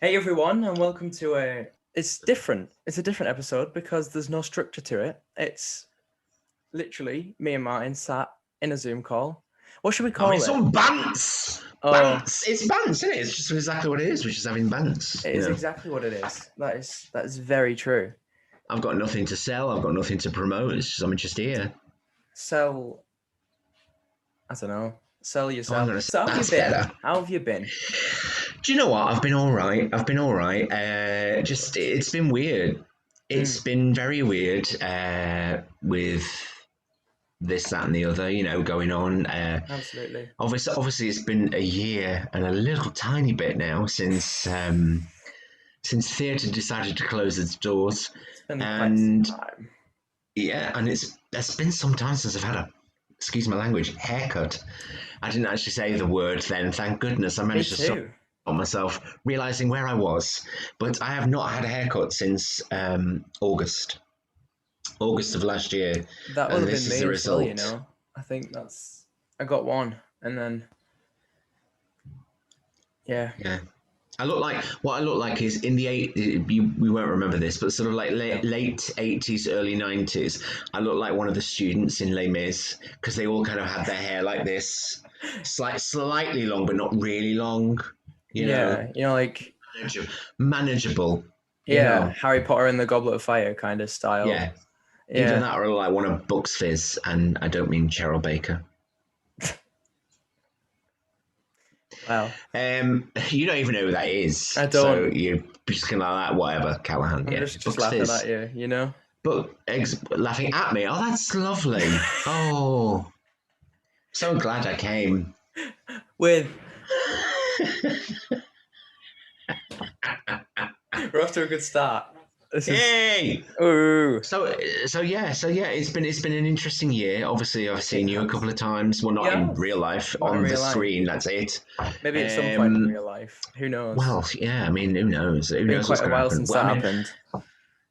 Hey everyone, and welcome to It's different. It's a different episode because there's no structure to it. It's literally me and Martin sat in a Zoom call. What should we Oh, call it's it? on Bants. Oh, Bants. It's Bants, isn't it? It's just exactly what it is, which is having Bants. it is exactly what it is. That is very true. I've got nothing to sell. I've got nothing to promote. It's just, I'm just here. Sell. I don't know. Sell I'm yourself. gonna say So how have you that's been? better. How have you been? Do you know what? I've been all right. Just it's been weird. It's been very weird with this, that, and the other. Going on. Absolutely. Obviously, it's been a year and a little tiny bit now since theatre decided to close its doors. It's been quite And some time. yeah, and it's been some time since I've had a, excuse my language, haircut. I didn't actually say the word then. Thank goodness I Me managed to stop too. myself, realizing where I was. But I have not had a haircut since August of last year, That would and have this been is me the as well, you result. know. I think I got one, and then yeah. Yeah. What I look like is in the we won't remember this, but sort of like No. late 80s, early 90s. I look like one of the students in Les Mis because they all kind of had their hair like this, slightly long, but not really long. Yeah, like Manageable. You yeah, know, Harry Potter and the Goblet of Fire kind of style. yeah. Either Yeah. that or I look like one of Bucks Fizz, and I don't mean Cheryl Baker. Wow. You don't even know who that is, I so don't. you're just gonna like that, whatever, Callaghan. I'm Yeah, just Bucks laughing Fizz. at you, you know? But laughing at me. Oh, that's lovely. Oh, so glad I came. With we're off to a good start. This is Yay! ooh. So yeah. It's been an interesting year. Obviously, I've seen It you a has. couple of times. Well, not in Yeah. real life, Not in on the real life. screen. That's it. Maybe at some point in Um, real life. Who knows? well, yeah. I mean, who knows? Who Been knows what's quite a going to while happen? since Well,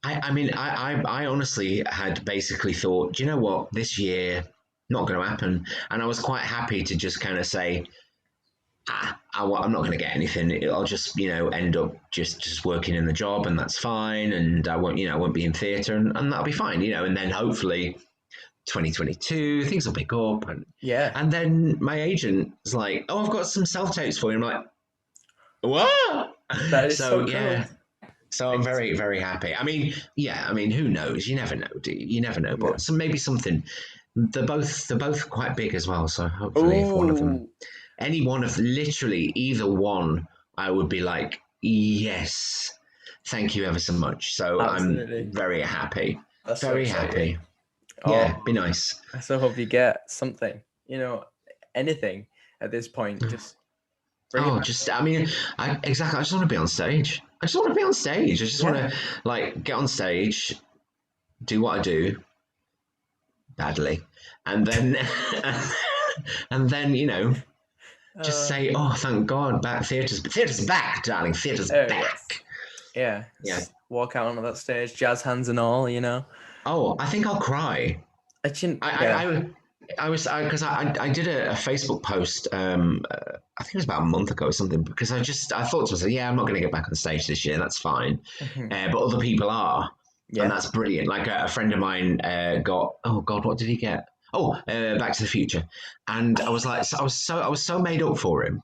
that I mean, happened. I honestly had basically thought, do you know what? This year, not going to happen. And I was quite happy to just kind of say, I'm not going to get anything. I'll just, end up just working in the job, and that's fine. And I won't be in theatre, and that'll be fine, And then hopefully, 2022 things will pick up, Yeah. and then my agent is like, "Oh, I've got some self tapes for you." I'm like, "What?" That is So so cool. yeah. So I'm very, very happy. I mean, yeah. I mean, who knows? You never know, do you? You never know. No. But maybe something. They're both quite big as well. So hopefully, if one of them, Ooh. any one of literally either one, I would be like, yes, thank you ever so much. So I'm Absolutely. very happy. That's so Very exciting. happy. Oh, Yeah, be nice. I so hope you get something, anything at this point. Just bring it Oh, back. I mean, exactly. I just want to be on stage. I just want to be on stage. I just want Yeah. to like get on stage, do what I do badly, and then, and then just say, "Oh, thank God, back theatre's back, darling. Theatre's Oh yes. back." Yeah. Yeah. Walk out onto that stage, jazz hands and all. Oh, I think I'll cry. I shouldn't. I Yeah. I, I was because I did a Facebook post. I think it was about a month ago or something. Because I thought to myself, yeah, I'm not going to get back on stage this year. That's fine. Mhm. But other people are, and Yeah. that's brilliant. Like a friend of mine got. Oh God, what did he get? Oh, Back to the Future, and I was like, I was so made up for him.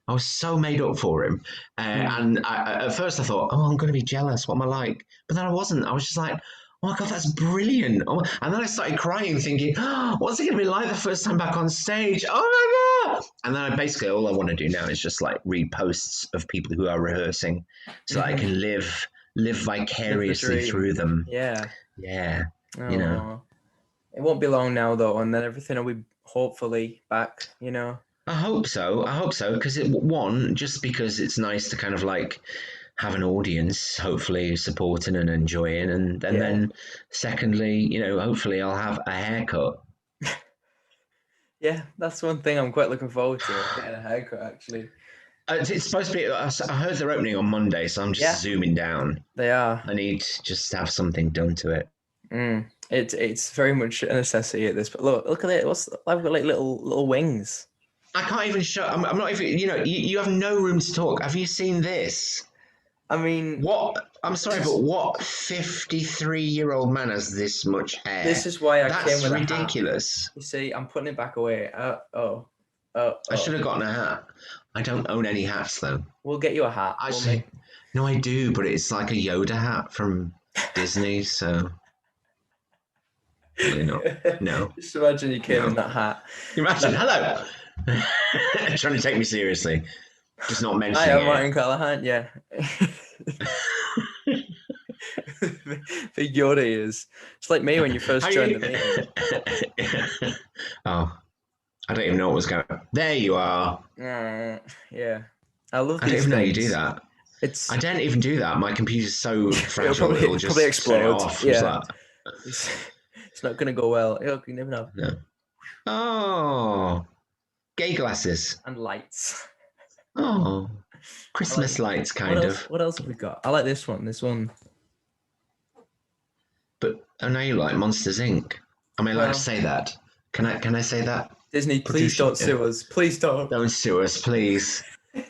I was so made up for him. And at first I thought, oh, I'm going to be jealous. What am I like? But then I wasn't. I was just like, oh my God, that's brilliant. Oh, and then I started crying, thinking, oh, what's it going to be like the first time back on stage? Oh my God. And then all I want to do now is just like read posts of people who are rehearsing so that I can live Live the vicariously dream. through them. Yeah. Yeah. Oh. It won't be long now though, and then everything will be hopefully back. I hope so. Because one, just because it's nice to kind of like have an audience, hopefully supporting and enjoying, and Yeah. then secondly, hopefully I'll have a haircut. Yeah, that's one thing I'm quite looking forward to, getting a haircut actually. It's supposed to be. I heard they're opening on Monday, so I'm just Yeah. zooming down. They are. I need just to have something done to it. It's very much a necessity at this. But look at it. I've got like little wings. I can't even show. I'm not even. You have no room to talk. Have you seen this? I mean, What? I'm sorry, but what 53-year-old man has this much hair? this is why I came That's with ridiculous. a hat. You see, I'm putting it back away. I should have gotten a hat. I don't own any hats though. We'll get you a hat. Actually, no, I do, but it's like a Yoda hat from Disney, so really not. No. Just imagine you came in that hat. Imagine, hello. Trying to take me seriously. Just not mentioning Hi, I'm it. Martin Callaghan. Yeah. Big Yoda is. It's like me when you first joined the meeting. Oh, I don't even know what was going on. There you are. Yeah. I love these I don't even know you do things. that. It's I don't even do that. My computer's so fragile, it'll just probably explode. turn it off. Yeah. It's not going to go well. You never know. No. Oh, gay glasses. And lights. Oh, Christmas lights, kind of. What else have we got? I like this one. This one. But I know you like Monsters Inc. Am I allowed to say that? Can I say that? Disney, please don't sue us. Please don't. Don't sue us, please.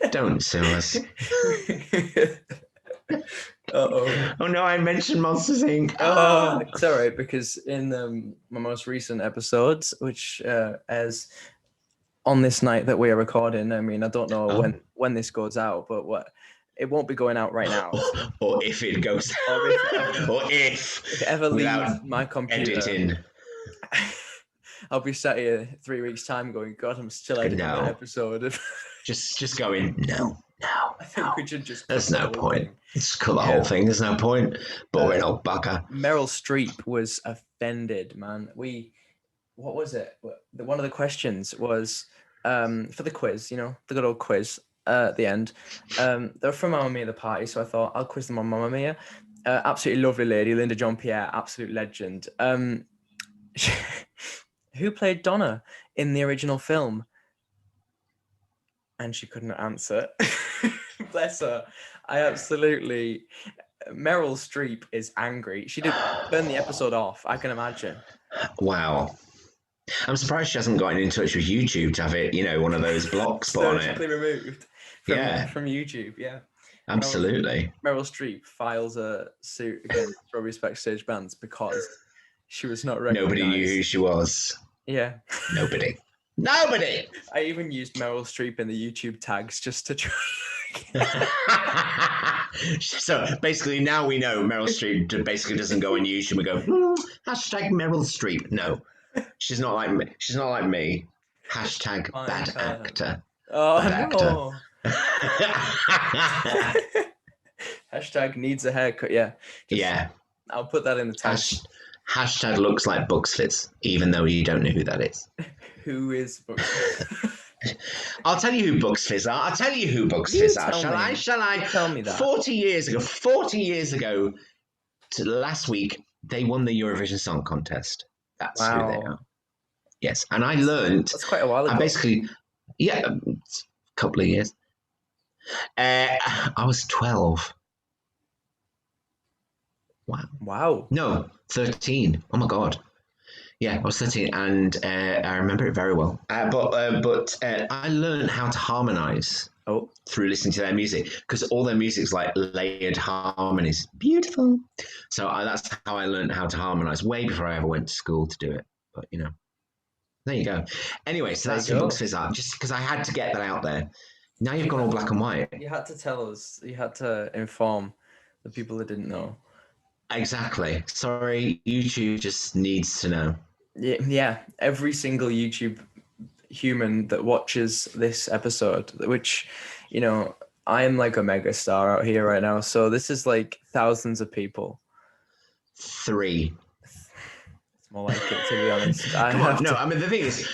Don't sue us. Uh-oh. Oh no, I mentioned Monsters Inc. Oh, it's all right, because in my most recent episodes, which airs on this night that we are recording, I mean, I don't know when this goes out, but it won't be going out right now. So. Or if it goes out. Or if it ever leaves my computer. Editing. I'll be sat here 3 weeks' time going, God, I'm still editing that episode. just going, no. I think we should just. There's no point. Just cut the whole thing. There's no point. Boring old bugger. Meryl Streep was offended, man. What was it? One of the questions was for the quiz, the good old quiz at the end. They're from Mamma Mia, the party, so I thought I'll quiz them on Mamma Mia. Absolutely lovely lady, Linda Jean-Pierre, absolute legend. Who played Donna in the original film? And she couldn't answer. Bless her. Meryl Streep is angry. She did burn the episode off, I can imagine. Wow. I'm surprised she hasn't gotten in touch with YouTube to have it, one of those blocks put on it. Surgically removed from YouTube, yeah. Absolutely. Meryl Streep files a suit against Robbie's Backstage Bants because she was not recognized. Nobody knew who she was. Yeah. Nobody. I even used Meryl Streep in the YouTube tags just to try. So basically now we know Meryl Streep basically doesn't go on YouTube and go, hashtag Meryl Streep. No, she's not like me. Hashtag bad actor. Oh, no. Hashtag needs a haircut. Yeah. Yeah. I'll put that in the tag. Hashtag looks like Bucks Fizz, even though you don't know who that is. Who is Bucks Fizz? I'll tell you who Bucks Fizz are. Shall I? Tell me that. 40 years ago to last week, they won the Eurovision Song Contest. That's who they are. Yes. And I learned. That's quite a while ago. A couple of years. I was 12. Wow. No, 13. Oh my God. Yeah, I was 13, and I remember it very well. But I learned how to harmonize through listening to their music, because all their music's like layered harmonies. Beautiful. So that's how I learned how to harmonize, way before I ever went to school to do it. But there you go. Anyway, so that's who Bucks Fizz are, just because I had to get that out there. Now you've gone all black and white. You had to tell us. You had to inform the people that didn't know. Exactly. Sorry, YouTube just needs to know. Yeah. Every single YouTube human that watches this episode, which, I am like a mega star out here right now. So this is like thousands of people. 3. It's more like it, to be honest.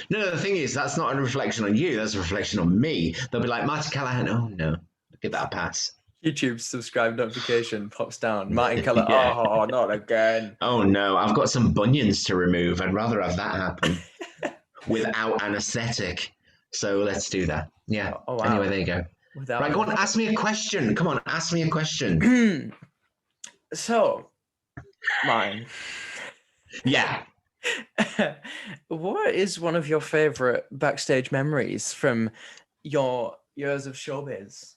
The thing is, that's not a reflection on you. That's a reflection on me. They'll be like, Martin Callaghan, oh no, give that a pass. YouTube subscribe notification pops down. Martin Callaghan, oh, not again. Oh no, I've got some bunions to remove. I'd rather have that happen without anesthetic. So let's do that. Yeah. Oh, wow. Anyway, there you go. Right, go on, ask me a question. Come on, ask me a question. So, mine. Yeah. What is one of your favorite backstage memories from your years of showbiz?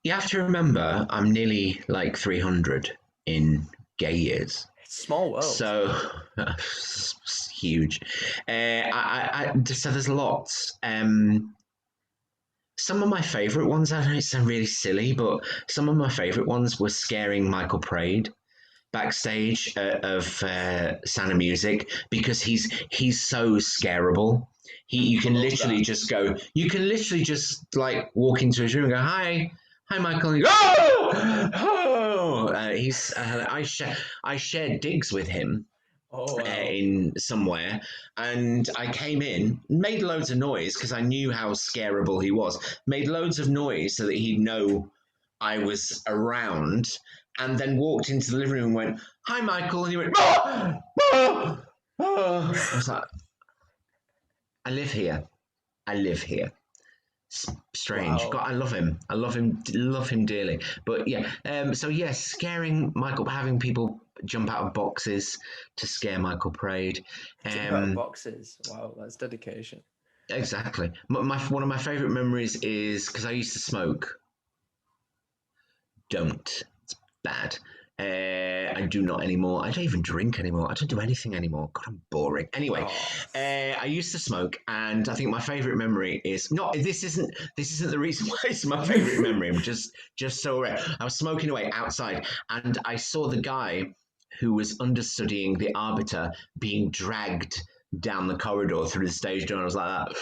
you have to remember, I'm nearly like 300 in gay years. It's a small world. So huge. So there's lots. Some of my favourite ones, I know it sounds really silly, but some of my favourite ones were scaring Michael Praed backstage of Sound of Music, because he's so scarable. You can literally just go. You can literally just like walk into his room and go, "Hi, Michael." And he goes, "Oh, oh!" He's. I shared digs with him. Oh, wow. In somewhere, and I came in, made loads of noise because I knew how scarable he was. Made loads of noise so that he'd know I was around, and then walked into the living room and went, "Hi, Michael," and he went, "Oh, oh, oh." I was like, "I live here. I live here." Strange. Wow. God, I love him. Love him dearly. But yeah, so yes, scaring Michael, having people jump out of boxes to scare Michael Praed. Jump out of boxes. Wow, that's dedication. Exactly. One of my favourite memories is because I used to smoke. Don't. It's bad. I do not anymore. I don't even drink anymore. I don't do anything anymore. God, I'm boring. Anyway, I used to smoke, and I think my favourite memory is not. This isn't the reason why it's my favourite memory. I'm just so rare. I was smoking away outside, and I saw the guy who was understudying the arbiter being dragged down the corridor through the stage door. And I was like,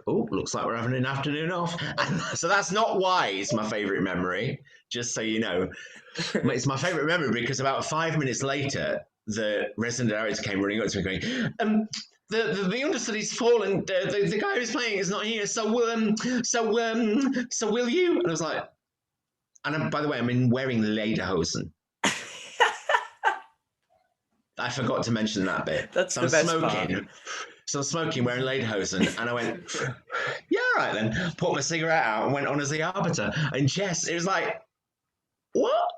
"Oh, looks like we're having an afternoon off." And so that's not why it's my favourite memory. Just so you know, it's my favourite memory because about 5 minutes later, the resident director came running up to me going, the understudy's fallen. The guy who's playing is not here. So will you?" And I was like, and by the way, I'm wearing lederhosen. I forgot to mention that bit. That's so the best smoking. Part. So I'm smoking, wearing lederhosen, and I went, "Yeah, all right then." Put my cigarette out and went on as the arbiter. And Jess, it was like, what?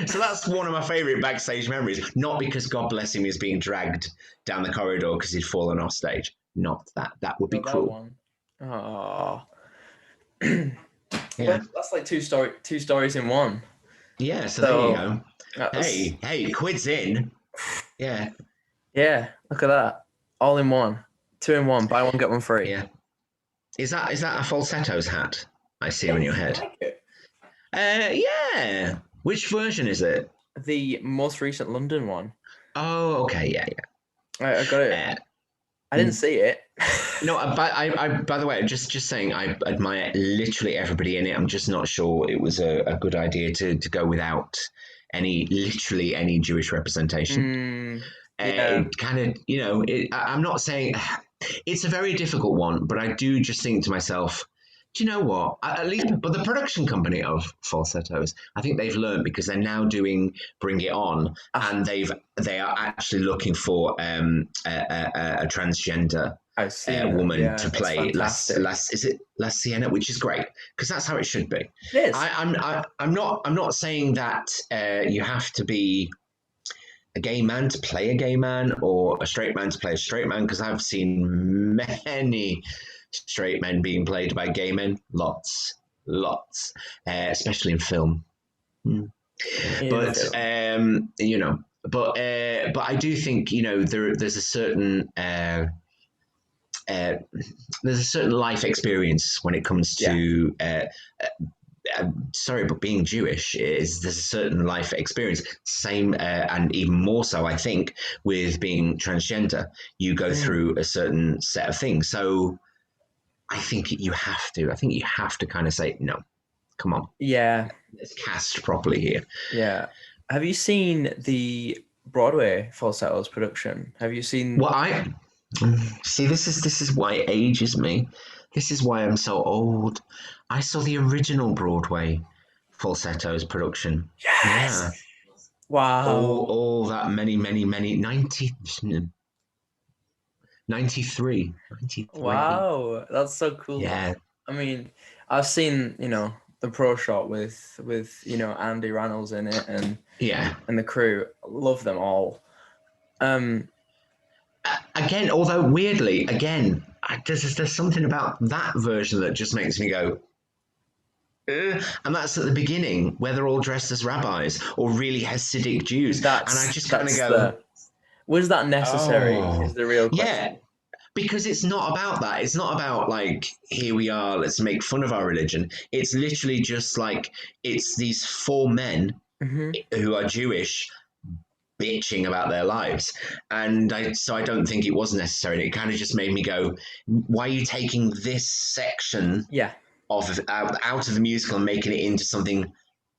So that's one of my favourite backstage memories. Not because God bless him is being dragged down the corridor because he'd fallen off stage. Not that. That would be cruel. Oh. Yeah. That's like two stories in one. Yeah, so there you go. Hey, quid's in. Yeah. Yeah, look at that. All in one. 2 in 1. Buy one, get one free. Yeah. Is that a Falsettos hat I see on your head? I like it. Yeah. Which version is it? The most recent London one. Oh, okay. Yeah. I got it. I didn't see it. No, by the way, just saying, I admire literally everybody in it. I'm just not sure it was a good idea to go without literally any Jewish representation. It kind of, I'm not saying it's a very difficult one, but I do just think to myself, do you know what? At least, but the production company of Falsettos, I think they've learned because they're now doing Bring It On, and they are actually looking for a transgender woman to play is it La Sienna, which is great because that's how it should be. It is. I'm not saying that you have to be a gay man to play a gay man or a straight man to play a straight man, because I've seen many straight men being played by gay men, lots, especially in film. But but I do think there's a certain life experience when it comes to sorry, but being Jewish there's a certain life experience. Same and even more so, I think, with being transgender. You go through a certain set of things. So I think you have to kind of say, no, come on. Yeah. Let's cast properly here. Yeah. Have you seen the Broadway Falsettos production? Have you seen? Well, I see. This is why it ages me. This is why I'm so old. I saw the original Broadway Falsettos production. Yes. Yeah. Wow. All that many 93. Wow, that's so cool. Yeah. I mean, I've seen, the pro shot with Andy Reynolds in it and the crew. Love them all. Again, although weirdly, there's something about that version that just makes me go, And that's at the beginning where they're all dressed as rabbis or really Hasidic Jews. And I just kind of go, was that necessary? Is oh, the real yeah, question. because it's not about that. It's not about like, here we are, let's make fun of our religion. It's literally just like, it's these four men Hmm. who are Jewish bitching about their lives. And I don't think it was necessary. It kind of just made me go, why are you taking this section Yeah. out of the musical and making it into something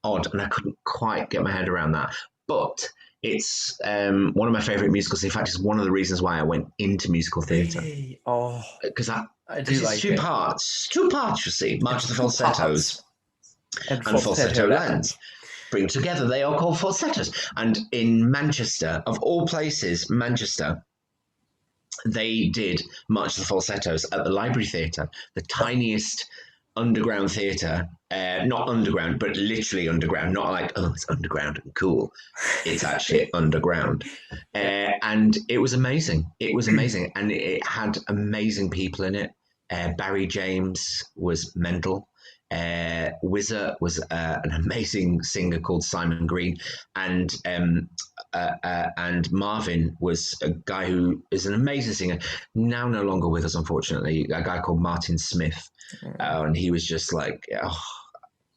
odd? And I couldn't quite get my head around that. But it's one of my favorite musicals. In fact, it's one of the reasons why I went into musical theatre. Really? Oh, Because I do it's like two it. parts. Two parts, you see. March of the Two Falsettos parts. And and falsetto Falsetto lands. Lands. Bring together, they are called falsettos. And in Manchester, of all places, Manchester, they did March of the Falsettos at the Library Theatre, the tiniest underground theatre. Not underground, but literally underground. Not like, oh, it's underground and cool. It's actually underground. Yeah. And it was amazing. It was amazing. And it had amazing people in it. Barry James was mental. Whizzer was an amazing singer called Simon Green, and Marvin was a guy who is an amazing singer, now no longer with us, unfortunately. A guy called Martin Smith, and he was just like, oh,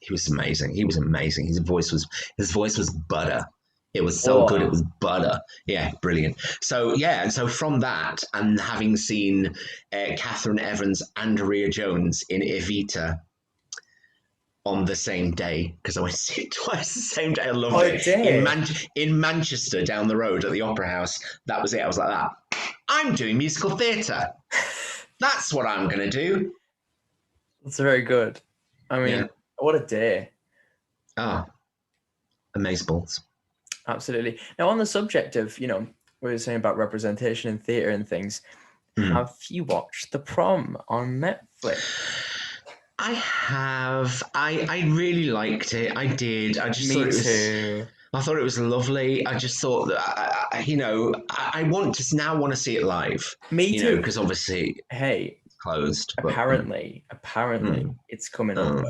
he was amazing. He was amazing. His voice was butter. It was so good. It was butter. Yeah, brilliant. So yeah, and so from that, and having seen Catherine Evans and Rhea Jones in Evita on the same day, because I went to see it twice the same day. I loved it. In Manchester, down the road at the Opera House. That was it. I was like that. I'm doing musical theatre. That's what I'm going to do. That's very good. I mean, what a day. Ah, amazeballs. Absolutely. Now, on the subject of, we were saying about representation in theatre and things, have you watched The Prom on Netflix? I have. I really liked it. I did. I just thought it was. Too. I thought it was lovely. I just thought that I want to see it live. Me too. Because obviously, hey, it's closed. Apparently, it's coming up.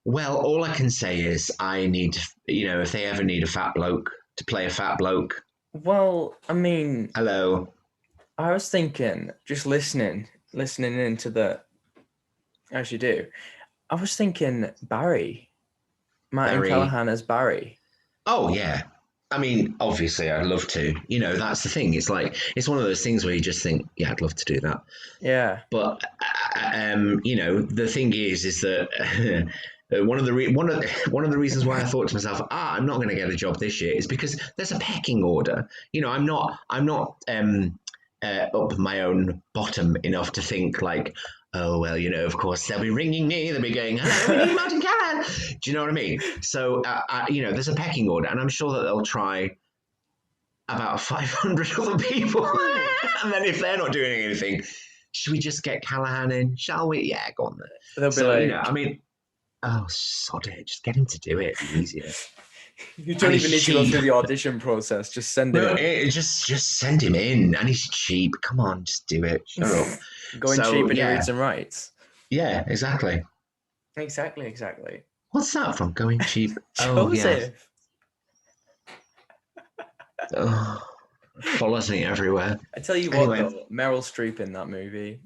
Well, all I can say is I need, if they ever need a fat bloke to play a fat bloke. Well, I mean, hello. I was thinking, just listening into the, as you do, I was thinking Barry, Martin Callaghan as Barry. Oh yeah, I mean, obviously, I'd love to. That's the thing. It's like it's one of those things where you just think, yeah, I'd love to do that. Yeah. But the thing is that. One of the reasons why I thought to myself, I'm not going to get a job this year is because there's a pecking order. I'm not up my own bottom enough to think like, oh well, of course they'll be ringing me. They'll be going, hello, we need Martin Callaghan. Do you know what I mean? So there's a pecking order, and I'm sure that they'll try about 500 other people, and then if they're not doing anything, should we just get Callaghan in? Shall we? Yeah, go on then. They'll be like, I mean. Oh, sod it. Just get him to do it. It'd be easier. You don't even need to go through the audition process. Just send him in. Just send him in. And he's cheap. Come on, just do it. Shut up. Going cheap and he reads and writes. Yeah, exactly. Exactly. What's that from? Going cheap? Joseph. Follows me everywhere. I tell you what, though, Meryl Streep in that movie.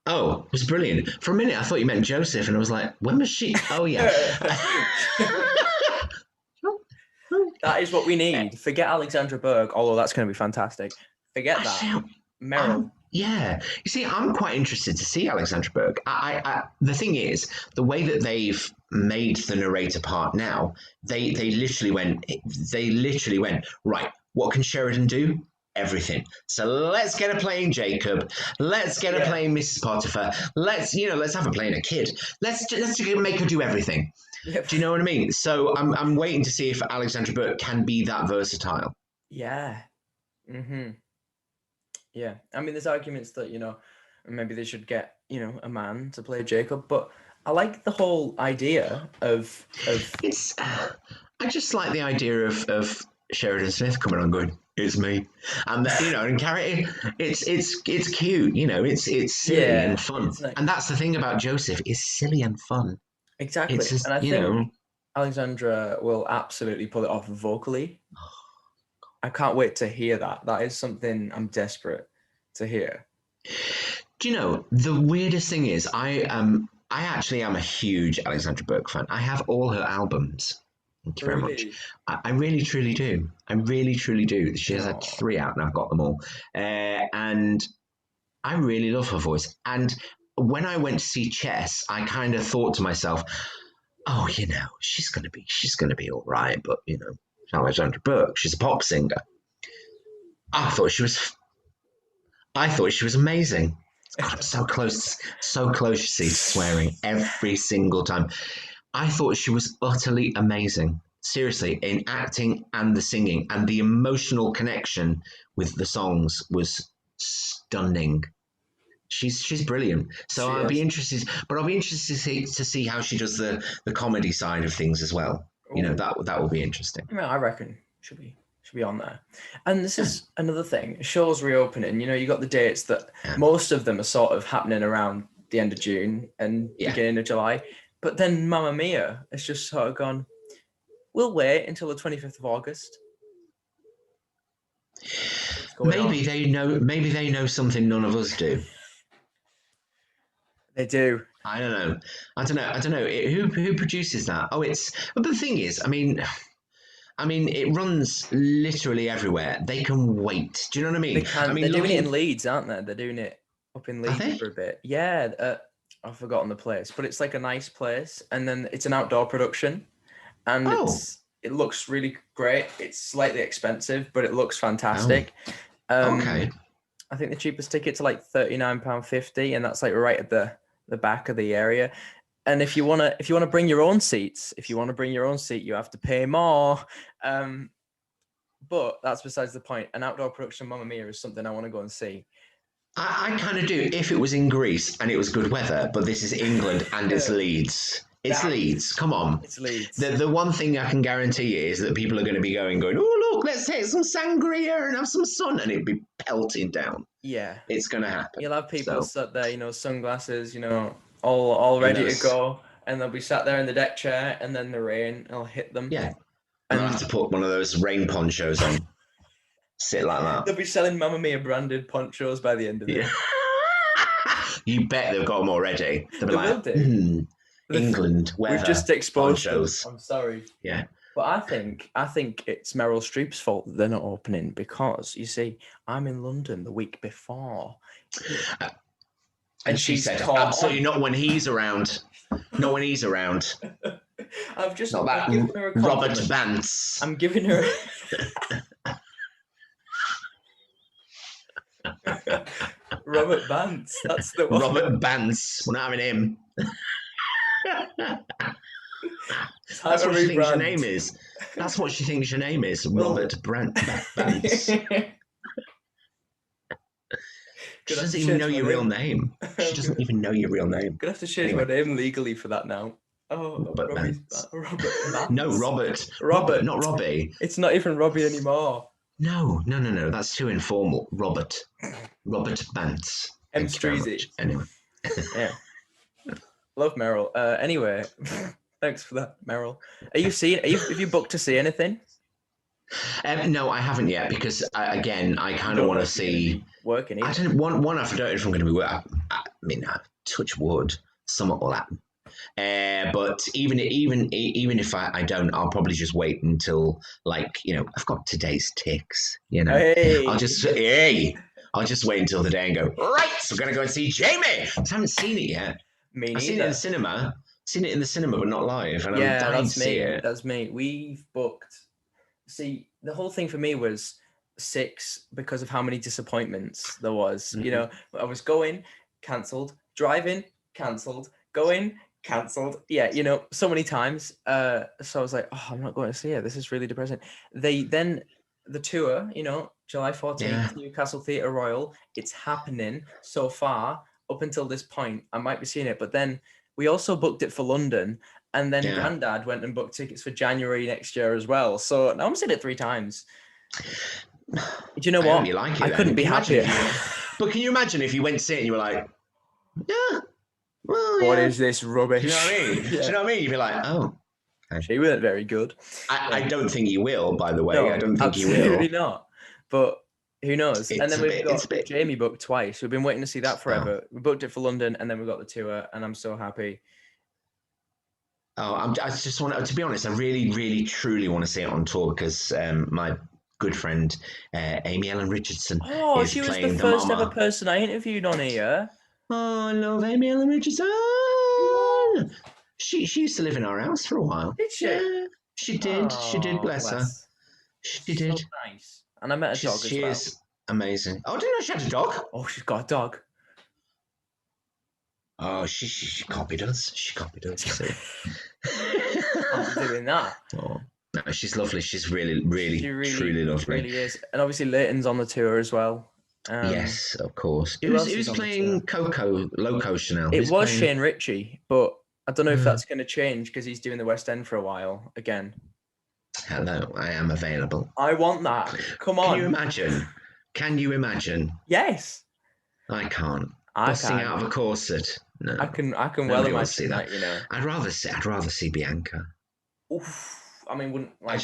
Oh, it was brilliant. For a minute, I thought you meant Joseph, and I was like, when was she? Oh, yeah. That is what we need. Forget Alexandra Burke, although that's going to be fantastic. Forget that. Meryl. Yeah. You see, I'm quite interested to see Alexandra Burke. The thing is, the way that they've made the narrator part now, they literally went, right, what can Sheridan do? Everything. So let's get her playing Jacob. Let's get her playing Mrs. Potiphar. Let's have her playing a kid. Let's make her do everything. Yep. Do you know what I mean? So I'm waiting to see if Alexandra Burke can be that versatile. Yeah. Mm-hmm. Yeah. I mean, there's arguments that, maybe they should get, a man to play Jacob, but I like the whole idea of it's I just like the idea of Sheridan Smith coming on going, It's me. And and Carrot, it's cute, it's silly and fun. it's like And that's the thing about Joseph, is silly and fun. It's exactly. just, And I think Alexandra will absolutely pull it off vocally. I can't wait to hear that. That is something I'm desperate to hear. Do you know, the weirdest thing is I actually am a huge Alexandra Burke fan. I have all her albums. Thank you very much. Really? I really truly do. I really truly do. She has had Oh, 3 out and I've got them all. And I really love her voice. And when I went to see Chess, I kind of thought to myself, oh, she's gonna be all right, but Alexandra Burke, she's a pop singer. I thought she was amazing. God, I'm so close, you see, to swearing every single time. I thought she was utterly amazing. Seriously, in acting and the singing, and the emotional connection with the songs was stunning. She's brilliant. So she I'll be is. interested, but I'll be interested to see how she does the comedy side of things as well. Ooh. That will be interesting. I mean, I reckon should be on there. And this is another thing. Shows reopening. You got the dates that Yeah. most of them are sort of happening around the end of June and beginning of July. But then Mamma Mia has just sort of gone, we'll wait until the 25th of August. Maybe they know something none of us do. They do. I don't know. Who produces that? But the thing is, I mean, it runs literally everywhere. They can wait. Do you know what I mean? They can. I mean, They're doing it in Leeds, aren't they? They're doing it up in Are they? Leeds for a bit. Yeah, I've forgotten the place, but it's like a nice place, and then it's an outdoor production, and it looks really great. It's slightly expensive, but it looks fantastic. Okay. I think the cheapest tickets are like £39.50, and that's like right at the back of the area. And if you wanna bring your own seats, you have to pay more. But that's besides the point. An outdoor production of Mamma Mia is something I want to go and see. I kind of do if it was in Greece and it was good weather, but this is England and it's Leeds. It's Leeds. Come on. It's Leeds. The one thing I can guarantee is that people are going to be going, oh, look, let's take some sangria and have some sun. And it'll be pelting down. Yeah. It's going to happen. You'll have people sat there, sunglasses, all ready to go. And they'll be sat there in the deck chair and then the rain will hit them. Yeah. And I'll have to put one of those rain ponchos on. Sit like that. They'll be selling Mamma Mia branded ponchos by the end of it. You bet they've got them already. They'll be will do. England weather. We've just exposed ponchos. them. I'm sorry. Yeah. But I think it's Meryl Streep's fault that they're not opening because, you see, I'm in London the week before. And she said, absolutely not when he's around. Not when he's around. I've just not that Robert Bants. I'm giving her. Robert Bants. That's the one. Robert Bants. We're not having him. That's what she thinks your name is. That's what she thinks your name is. Robert Bants. She doesn't even know your real name. She doesn't even know your real name. Gonna have to change my name legally for that now. Oh, Robert Bants. No, Robert, not Robbie. It's not even Robbie anymore. No. That's too informal. Robert Bants. M. Streezy. Anyway. Yeah. Love Meryl. Anyway, thanks for that, Meryl. Have you booked to see anything? No, I haven't yet because I kind of want to see working. I don't one. I don't know if I'm going to be working. I mean, touch wood, something will happen. But even if I don't, I'll probably just wait until I've got today's ticks. Hey. I'll just wait until the day and go right. So we're going to go and see Jamie. I haven't seen it yet. Me neither. I've seen it in the cinema. Seen it in the cinema, but not live. And yeah, I'm dying that's to me. see it. That's me. We've booked. See, the whole thing for me was 6 because of how many disappointments there was. Mm-hmm. I was going, cancelled, driving, cancelled, going, cancelled. Yeah, so many times. So I was like, oh, I'm not going to see it. This is really depressing. The tour, July 14th, Newcastle Theatre Royal. It's happening so far up until this point. I might be seeing it, but then we also booked it for London. And then Grandad went and booked tickets for January next year as well. So now I'm seeing it 3 times. Do you know I what? hope you like it. I couldn't be happier. But can you imagine if you went to see it and you were like, yeah, well, What yeah. is this rubbish? Do you know what I mean? Yeah. Do you know what I mean? You'd be like, oh. She weren't very good. I don't think you will, by the way. No, I don't think you absolutely will. not. But who knows? And then we've got It's a bit. Jamie booked twice. We've been waiting to see that forever. We booked it for London, and then we got the tour, and I'm so happy. I just want to be honest. I really, really, truly want to see it on tour because my good friend Amy Ellen Richardson is She was the playing the first ever mama. person I interviewed on here. Oh, I love Amy Ellen Richardson. What? She used to live in our house for a while. Did she? Yeah, she did. She did. Bless her. She did. So nice. And I met a dog as She well. is amazing. Oh, I didn't know she had a dog. Oh, she's got a dog. Oh, she copied us. She copied us. See. I'm doing that. Oh, no, she's lovely. She's really, really, truly lovely. Really is. And obviously Leighton's on the tour as well. Yes, of course. Who's playing Coco Loco Chanel? It was Shane Ritchie, but I don't know if that's going to change because he's doing the West End for a while again. Hello, I am available. I want that. Come on. Can you imagine? Yes. I can't. I Busting can. out of a corset. No. I can well imagine that, you know. I'd rather see Bianca. Oof. I mean, wouldn't like.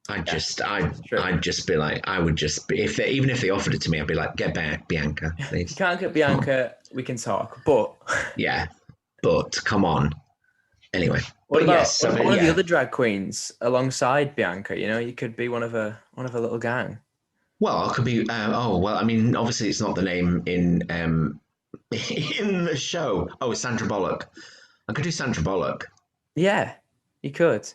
I'd just be like, I would just be, even if they offered it to me, I'd be like, get back, Bianca, please. You can't get Bianca, we can talk, but. Yeah, but come on. Anyway. What about one of the other drag queens alongside Bianca? You know, you could be one of a little gang. Well, I could be. I mean, obviously, it's not the name in the show. Oh, Sandra Bullock. I could do Sandra Bullock. Yeah, you could.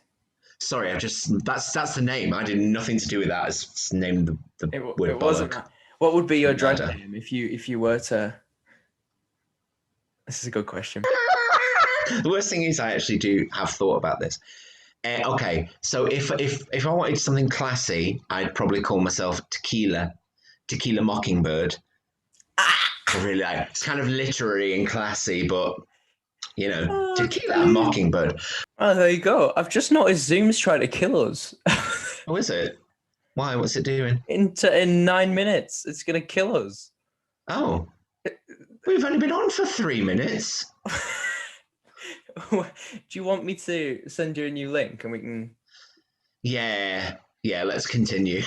Sorry, that's the name. I did nothing to do with that. It's named the word it wasn't Bullock. that. What would be your drag name if you were to? This is a good question. The worst thing is, I actually do have thought about this. Okay, so if I wanted something classy, I'd probably call myself Tequila Mockingbird. Really, it's kind of literary and classy, but you know, Tequila Mockingbird. Oh, there you go. I've just noticed Zoom's trying to kill us. Oh, is it? Why? What's it doing? In 9 minutes, it's gonna kill us. Oh, we've only been on for 3 minutes. Do you want me to send you a new link and we can? Yeah. Let's continue.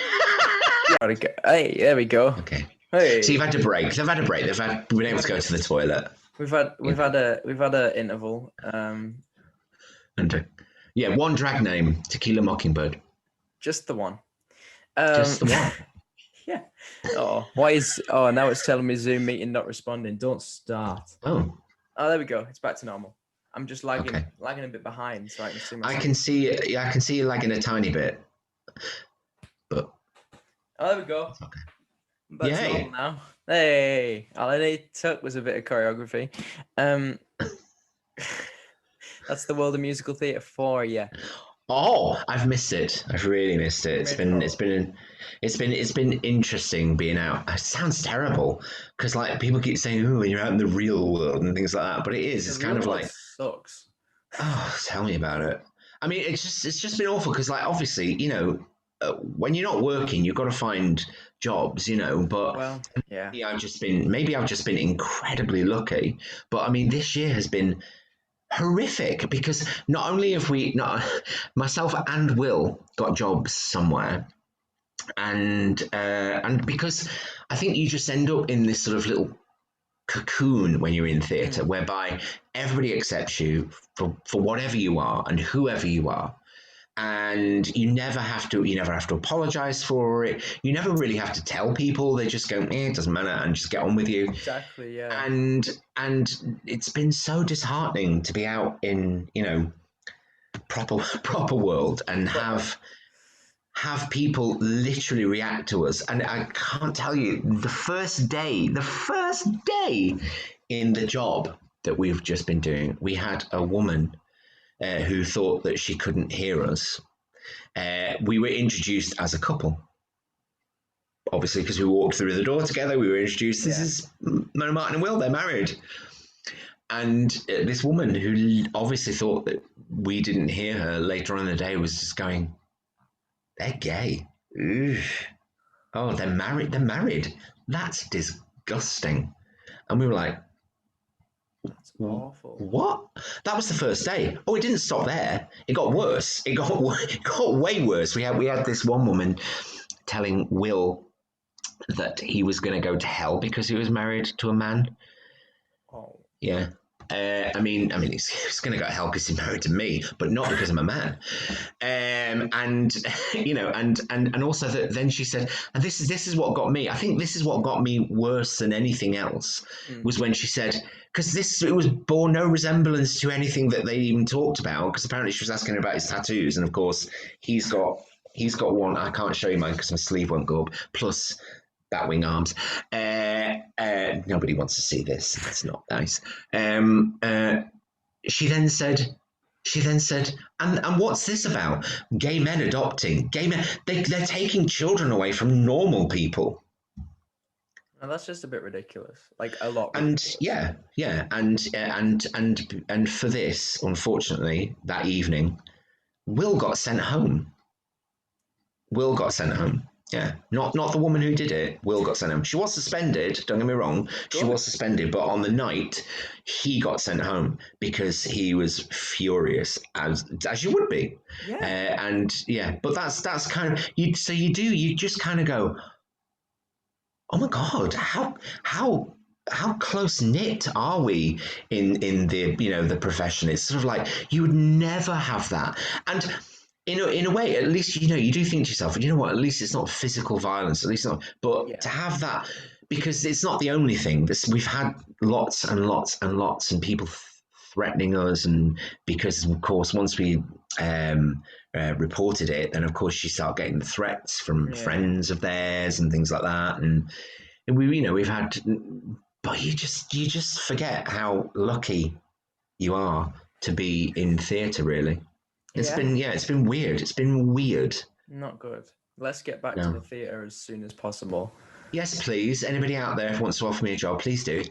Hey, there we go. Okay. Hey. So you've had a break. They've had a break. We've been able to go to the toilet. We've had a interval. And one drag name, Tequila Mockingbird. Just the one. Just the one. Yeah. Oh, why is? Oh, now it's telling me Zoom meeting not responding. Don't start. Oh, there we go. It's back to normal. I'm just lagging a bit behind, so I can see myself. I can see you lagging a tiny bit. But there we go. Okay. Back to normal now. Hey, all it took was a bit of choreography. That's the world of musical theatre for you. Oh, I've missed it. I've really missed it. It's been interesting being out. It sounds terrible because like people keep saying, "Oh, when you're out in the real world" and things like that. But it is. It's kind of like sucks. Oh, tell me about it. I mean, it's just been awful because like obviously, you know, when you're not working, you've got to find jobs, you know. But maybe I've just been incredibly lucky. But I mean, this year has been horrific because not only have myself and Will got jobs somewhere, and because I think you just end up in this sort of little cocoon when you're in theatre, whereby everybody accepts you for whatever you are and whoever you are. And you never have to apologize for it. You never really have to tell people. They just go, it doesn't matter, and just get on with you. Exactly, yeah. And it's been so disheartening to be out in, you know, proper world and have people literally react to us. And I can't tell you, the first day in the job that we've just been doing, we had a woman who thought that she couldn't hear us. We were introduced as a couple. Obviously, because we walked through the door together, we were introduced. This is Martin and Will, they're married. And this woman who obviously thought that we didn't hear her later on in the day was just going, they're gay. Ugh. oh, they're married. They're married. That's disgusting. And we were like, That's awful. what? That was the first day. Oh, it didn't stop there. It got worse. It got way worse. We had this one woman telling Will that he was going to go to hell because he was married to a man. Oh. Yeah. I mean, he's going to go to hell because he's married to me, but not because I'm a man. And you know, and also that then she said, and this is what got me. I think this is what got me worse than anything else was when she said, because it was bore no resemblance to anything that they even talked about. Because apparently she was asking him about his tattoos, and of course he's got one. I can't show you mine because my sleeve won't go up. Plus batwing arms. Nobody wants to see this. It's not nice. She then said, and what's this about? Gay men adopting. Gay men, they're taking children away from normal people. Now that's just a bit ridiculous. Like a lot. And ridiculous. yeah, and for this, unfortunately, that evening, Will got sent home. Yeah, not the woman who did it. Will got sent home. She was suspended. Don't get me wrong. She was suspended, but on the night, he got sent home because he was furious, as you would be. Yeah. But that's kind of you. So you just kind of go, oh my God, how close knit are we in the the profession? It's sort of like you would never have that. And in a way, at least you do think to yourself, you know what? At least it's not physical violence. At least not. But to have that, because it's not the only thing. We've had lots and lots and lots, and people threatening us, and because of course once we reported it, then of course you start getting the threats from friends of theirs and things like that, and we've had. But you just forget how lucky you are to be in theatre, really. It's been weird. It's been weird. Not good. Let's get back to the theatre as soon as possible. Yes, please. Anybody out there who wants to offer me a job, please do.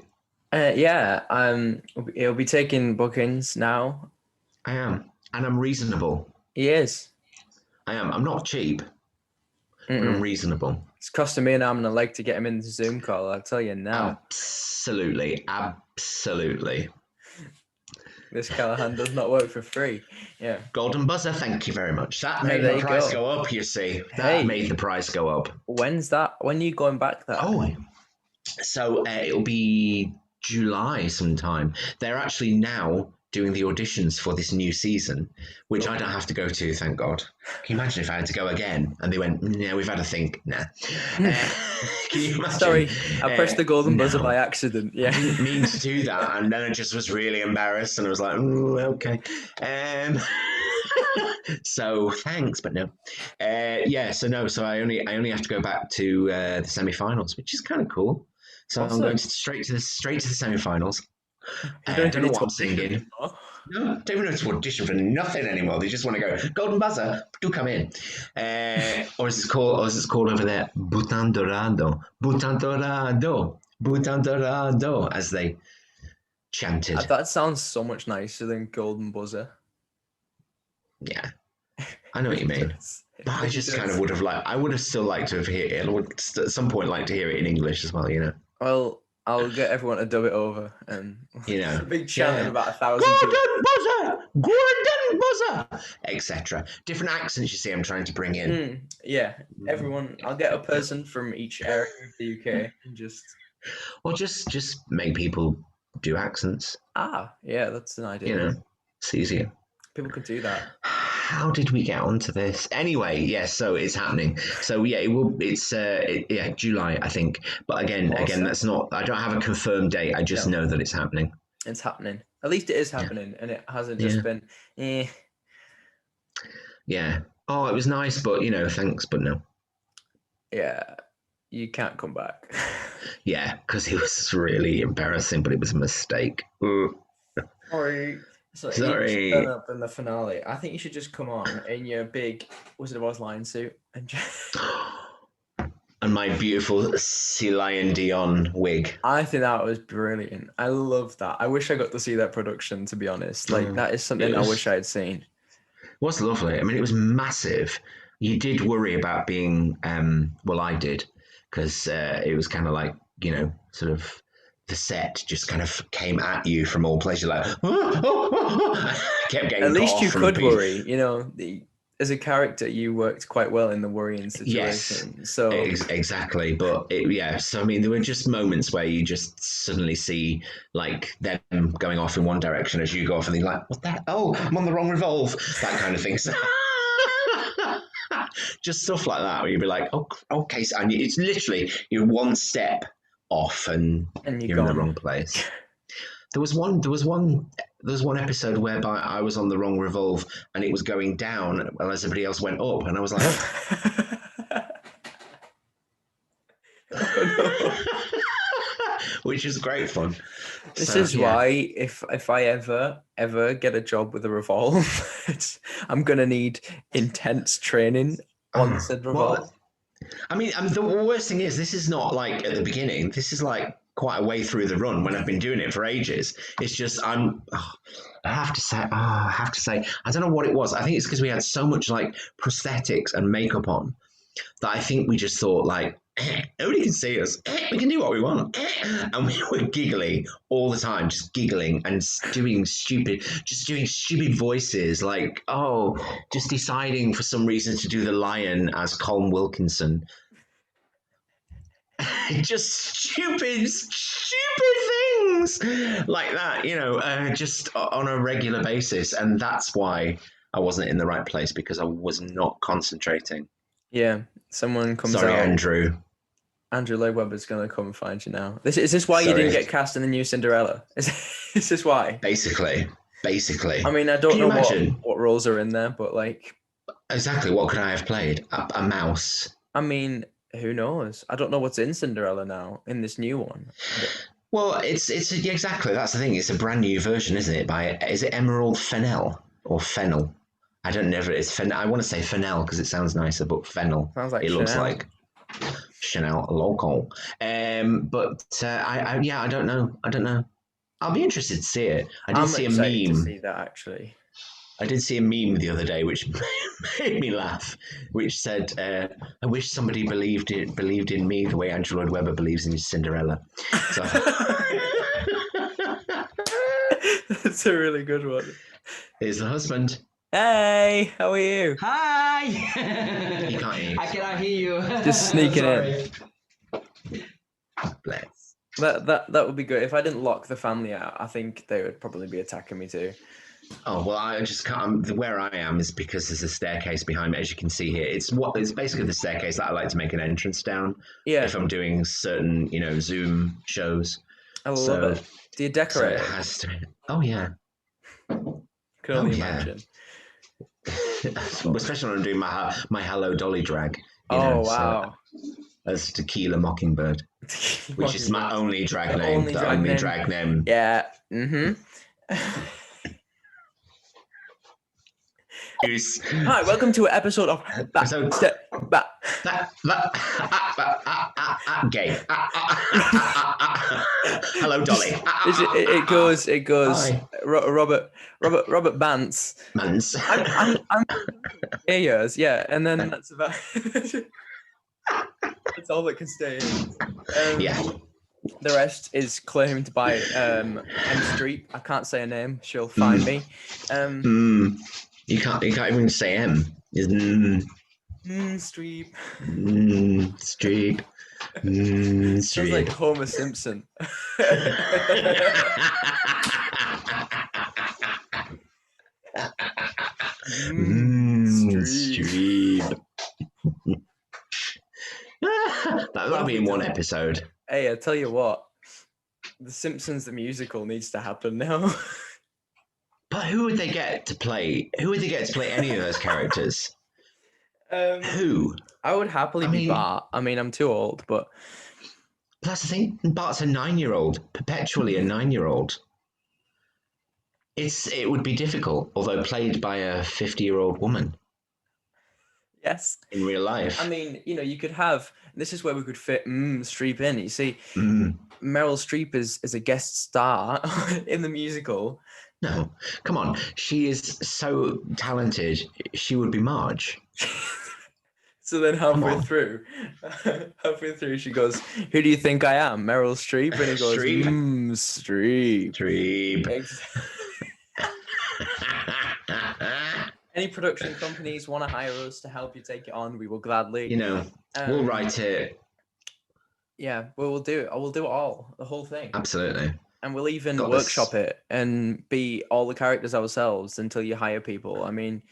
It'll be taking bookings now. I am. And I'm reasonable. He is. I am. I'm not cheap. But I'm reasonable. It's costing me an arm and a leg to get him in the Zoom call, I'll tell you now. Absolutely. This Callaghan does not work for free. Yeah. Golden buzzer, thank you very much. That made the price go up, you see. That made the price go up. When's that? When are you going back there? Oh, so it'll be July sometime. They're actually now doing the auditions for this new season, which I don't have to go to, thank God. Can you imagine if I had to go again and they went, no, we've had a think. Nah. Can you imagine? Sorry, I pressed the golden buzzer by accident. Yeah. I didn't mean to do that, and then I just was really embarrassed, and I was like, ooh, okay. So thanks, but no. So I only have to go back to the semi-finals, which is kind of cool. So I'm going straight to the semi-finals. I don't know what I'm singing. No, don't even know to audition for nothing anymore. They just want to go, golden buzzer, do come in. Or is it called over there, Bouton Dorado, as they chanted. That sounds so much nicer than golden buzzer. Yeah, I know what you mean. But I just kind of would have still liked to have heard it. I would at some point like to hear it in English as well, Well, I'll get everyone to dub it over, and a big chant of about 1,000. Golden buzzer, etc. Different accents. You see, I'm trying to bring in. Everyone. I'll get a person from each area of the UK and just make people do accents. Yeah, that's an idea. It's easier. People could do that. How did we get onto this? Anyway, yes, so it's happening. So it will. It's July, I think. But again, that's not. I don't have a confirmed date. I just know that it's happening. It's happening. At least it is happening, and it hasn't just been. Yeah. Oh, it was nice, but thanks, but no. Yeah, you can't come back. Yeah, because it was really embarrassing, but it was a mistake. Sorry. Sorry. Turn up in the finale. I think you should just come on in your big Wizard of Oz lion suit and just. And my beautiful Celine Dion wig. I think that was brilliant. I love that. I wish I got to see that production, to be honest. That is something I wish I had seen. It was lovely. I mean, it was massive. You did worry about being, I did, because it was kind of like, you know, sort of the set just kind of came at you from all places. Like, kept getting At cut least off you from could people. worry, you know. As a character, you worked quite well in the worrying situation. Yes, So exactly. But yeah, so I mean, there were just moments where you just suddenly see like them going off in one direction as you go off, and you're like, "What the? Oh, I'm on the wrong revolve." That kind of thing. So, just stuff like that, where you'd be like, "Oh, okay," and it's literally you're one step off, and and you're you're in the gone. wrong place. There was one episode whereby I was on the wrong revolve and it was going down while everybody else went up, and I was like, Oh no. which is great fun. This So, is yeah. why if I ever get a job with a revolve, I'm gonna need intense training on said revolve. Well, I mean, the worst thing is, this is not like at the beginning. This is like quite a way through the run when I've been doing it for ages. It's just I have to say, I don't know what it was. I think it's because we had so much like prosthetics and makeup on that I think we just thought like, nobody can see us. We can do what we want. And we were giggling all the time, just giggling and doing stupid voices, like, oh, just deciding for some reason to do the lion as Colm Wilkinson. Just stupid things like that, you know, just on a regular basis. And that's why I wasn't in the right place, because I was not concentrating. Yeah, someone comes Sorry, out. Andrew. Andrew Lloyd Webber's gonna come and find you now. Is this why you Sorry. didn't get cast in the new Cinderella? Is this why? Basically. I mean, I don't Can you know imagine? what roles are in there, but like, Exactly, what could I have played? A mouse. I mean, who knows? I don't know what's in Cinderella now in this new one. Well, it's exactly, that's the thing. It's a brand new version, isn't it? Is it Emerald Fennell or Fennel? I don't know if it is I want to say Fennel because it sounds nicer, but Fennel. Sounds like It looks Chanel. like Chanel local. But I don't know. I'll be interested to see it. I'm excited to see that actually. I did see a meme the other day which made me laugh, which said, "I wish somebody believed in me the way Andrew Lloyd Webber believes in Cinderella." So, That's a really good one. here's the husband. Hey, how are you? Hi! You can't hear. I cannot hear you. Just sneaking in. Bless. That would be good. If I didn't lock the family out, I think they would probably be attacking me too. Oh well, I just can't. Where I am is because there's a staircase behind me, as you can see here. It's basically the staircase that I like to make an entrance down. Yeah. If I'm doing certain, Zoom shows. I love it. Do you decorate? So it has to. Oh yeah. Can only imagine. Especially when I'm doing my Hello Dolly drag. Oh wow. As Tequila Mockingbird, which is my only drag name. The only drag name. Yeah. Mm-hmm. Hi, welcome to an episode of Gay. Hello, Dolly. It goes. Robert Bants. Mans. I'm years, yeah, and then that's about. That's all that can stay in. Yeah. The rest is claimed by M Street. I can't say a name. She'll find me. You can't even say M. Street. Street. Sounds like Homer Simpson. Street. That'll be in one episode. Hey, I tell you what, The Simpsons the musical needs to happen now. But who would they get to play? Who would they get to play any of those characters? Who? I would happily be Bart. I mean, I'm too old, but that's the thing. Bart's a 9-year-old, perpetually a 9-year-old. It would be difficult, although played by a 50-year-old woman. Yes. In real life. I mean, you could have. This is where we could fit Streep in. You see, Meryl Streep is a guest star in the musical. No, come on. She is so talented. She would be Marge. So then Come on. halfway through, she goes, "Who do you think I am, Meryl Streep?" And he goes, Streep. Streep. Streep. Any production companies want to hire us to help you take it on, we will gladly. We'll write it. Yeah, we'll do it. We'll do it all, the whole thing. Absolutely. And we'll even workshop it and be all the characters ourselves until you hire people. I mean,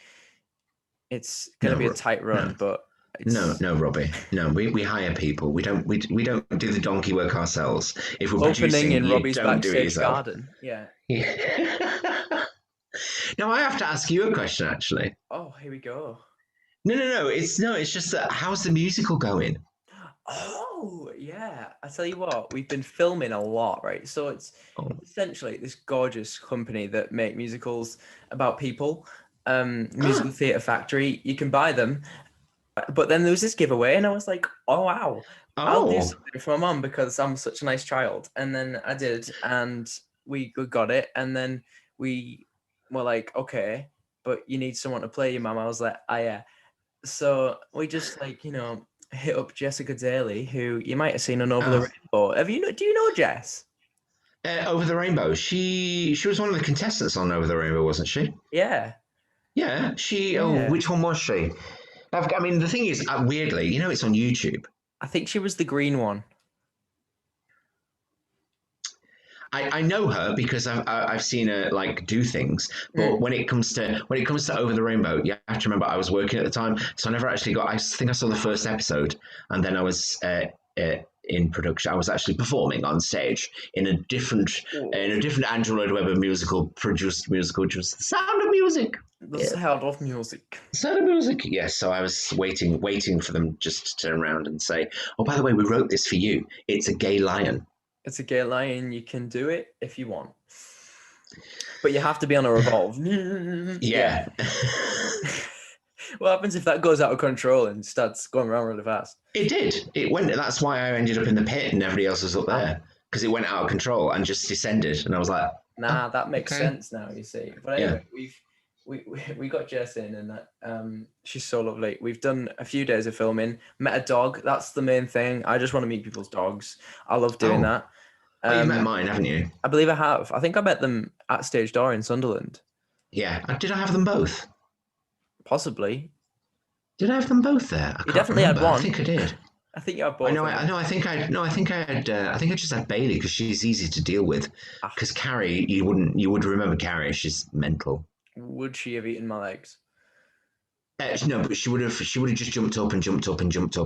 it's going to be a tight run, but no, Robbie. No, we hire people. We don't do the donkey work ourselves. If we're producing, in Robbie's don't do it backstage yourself. garden. Yeah. Now I have to ask you a question, actually. Oh, here we go. No. It's just that. How's the musical going? Oh, yeah. I tell you what, we've been filming a lot, right? So it's essentially this gorgeous company that make musicals about people. Musical Theatre Factory. You can buy them. But then there was this giveaway, and I was like, oh, wow. I'll do something for my mum because I'm such a nice child. And then I did, and we got it. And then we were like, okay, but you need someone to play your mum. I was like, oh, yeah. So we just hit up Jessica Daly, who you might have seen on Over the Rainbow. Do you know Jess? Over the Rainbow. She was one of the contestants on Over the Rainbow, wasn't she? Yeah. Yeah. Which one was she? I mean, the thing is, weirdly, it's on YouTube. I think she was the green one. I know her because I've seen her do things, but when it comes to Over the Rainbow, you have to remember I was working at the time, so I never actually got. I think I saw the first episode, and then I was in production. I was actually performing on stage in a different Andrew Lloyd Webber produced musical, which was The Sound of Music. The Sound of Music. Sound of Music. Yes. So I was waiting for them just to turn around and say, "Oh, by the way, we wrote this for you. It's a gay lion." It's a gay lion. You can do it if you want, but you have to be on a revolve. Yeah. What happens if that goes out of control and starts going around really fast? It did. It went. That's why I ended up in the pit and everybody else was up there because it went out of control and just descended. And I was like, "Nah, that makes sense now." You see, but anyway, we got Jess in, and she's so lovely. We've done a few days of filming. Met a dog. That's the main thing. I just want to meet people's dogs. I love doing that. You've met mine, haven't you? I believe I have. I think I met them at Stage Door in Sunderland. Yeah. Did I have them both? Possibly. Did I have them both there? You definitely had one. I think I did. I think you had both. I think I just had Bailey because she's easy to deal with. Because Carrie, you would remember Carrie. She's mental. Would she have eaten my legs? No, but she would have just jumped up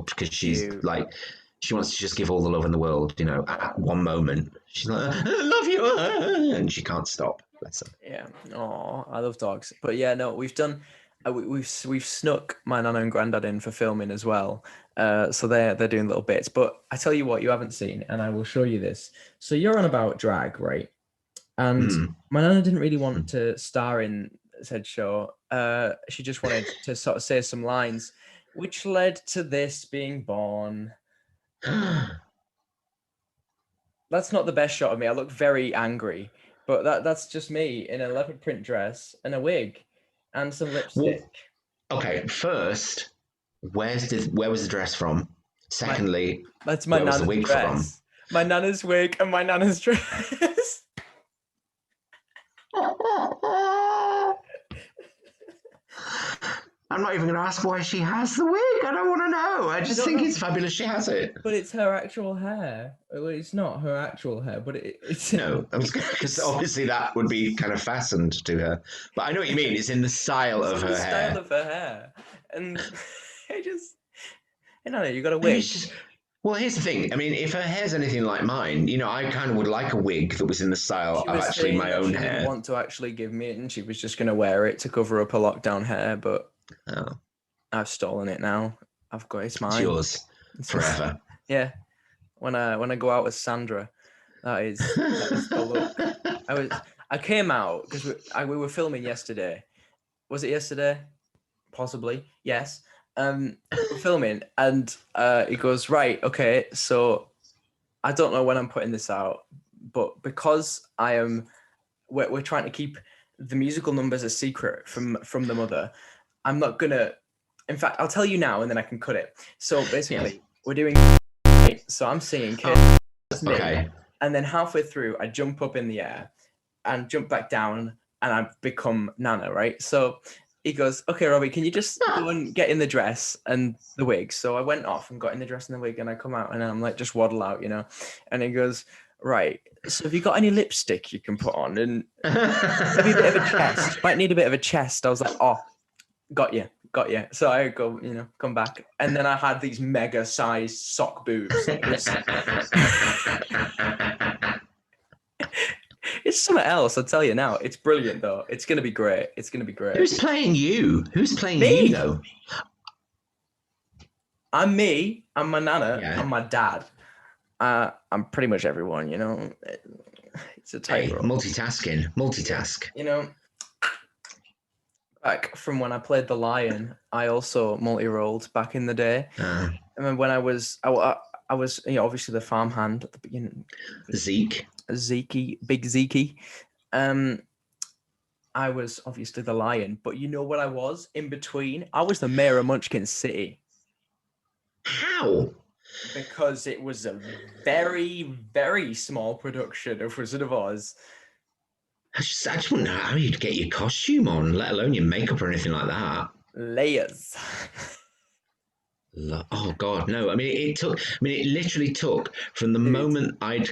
because she's she wants to just give all the love in the world, at one moment. She's like, I love you, and she can't stop. Bless her. Yeah. Oh, I love dogs. But yeah, no, we've done. We've snuck my nana and granddad in for filming as well. So they're doing little bits. But I tell you what, you haven't seen, and I will show you this. So you're on about drag, right? And my nana didn't really want to star in said show. She just wanted to sort of say some lines, which led to this being born. That's not the best shot of me. I look very angry, but that's just me in a leopard print dress and a wig and some lipstick. Well, okay, first, where was the dress from? Secondly, that's my nana's wig dress. From? My nana's wig and my nana's dress. I'm not even going to ask why she has the wig. I don't want to know. I just think it's fabulous she has it. But it's her actual hair. Well, it's not her actual hair, but it's... No, because obviously that would be kind of fastened to her. But I know what you mean. It's in the style of her hair. The style of her hair. And I don't know, you got a wig. Well, here's the thing. I mean, if her hair's anything like mine, I kind of would like a wig that was in the style of actually my own hair. She didn't want to actually give me it, and she was just going to wear it to cover up her lockdown hair, but I've stolen it now. I've got it's mine. It's yours forever. Yeah. When I go out with Sandra, that is the look. I came out because we were filming yesterday. Was it yesterday? Possibly. Yes. We're filming, and he goes, right, okay, so I don't know when I'm putting this out, but because we're trying to keep the musical numbers a secret from the mother, I'm not gonna In fact, I'll tell you now, and then I can cut it. So basically, we're doing. So I'm singing "Kiss." That's me. Okay. And then halfway through, I jump up in the air and jump back down, and I become Nana, right? So he goes, "Okay, Robbie, can you just go and get in the dress and the wig?" So I went off and got in the dress and the wig, and I come out, and I'm like, just waddle out, And he goes, "Right, so have you got any lipstick you can put on? And maybe a bit of a chest. Might need a bit of a chest." I was like, "Oh, got you." So I go, come back, and then I had these mega sized sock boobs. It's something else, I'll tell you now. It's brilliant though. It's gonna be great. Who's playing you? Who's playing Me. you though? I'm me. I'm my nana. Yeah. I'm my dad. I'm pretty much everyone. It's a tightrope. Multitask. Back from when I played the lion, I also multi-rolled back in the day. I remember when I was obviously the farmhand at the beginning. Big Zeke. I was obviously the lion, but you know what I was in between? I was the mayor of Munchkin City. How? Because it was a very, very small production of Wizard of Oz. I just wouldn't know how you'd get your costume on, let alone your makeup or anything like that. Layers. Oh God, no! It literally took from the moment I'd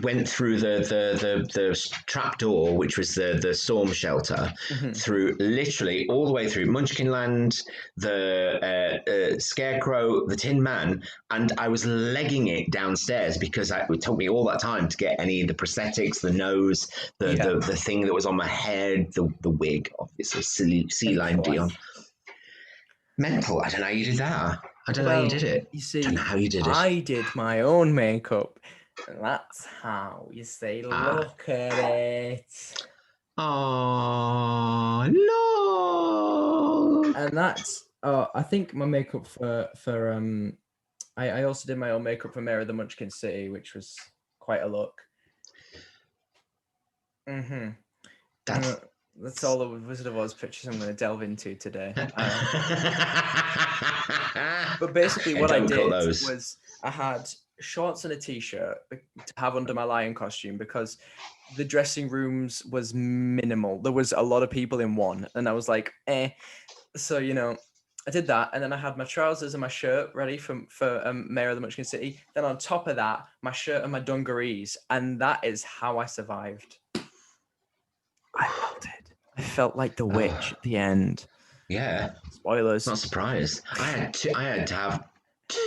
went through the trap door, which was the storm shelter, through literally all the way through Munchkinland, the Scarecrow, the Tin Man, and I was legging it downstairs because it took me all that time to get any of the prosthetics, the nose, the thing that was on my head, the wig, obviously, Sea Lion Dion. Mental. I don't know how you did that. I don't know how you did it. You see, I don't know how you did it. I did my own makeup. And that's how you say, look at it. Oh, no. And that's, I think my makeup for I also did my own makeup for Mayor of the Munchkin City, which was quite a look. That's all the Wizard of Oz pictures I'm going to delve into today. But basically what I did was I had shorts and a t-shirt to have under my lion costume because the dressing rooms was minimal. There was a lot of people in one, and I was like, So, I did that, and then I had my trousers and my shirt ready for Mayor of the Munchkin City. Then on top of that, my shirt and my dungarees, and that is how I survived. I melted. I felt like the witch at the end. Yeah. Spoilers. Not surprised. I had to have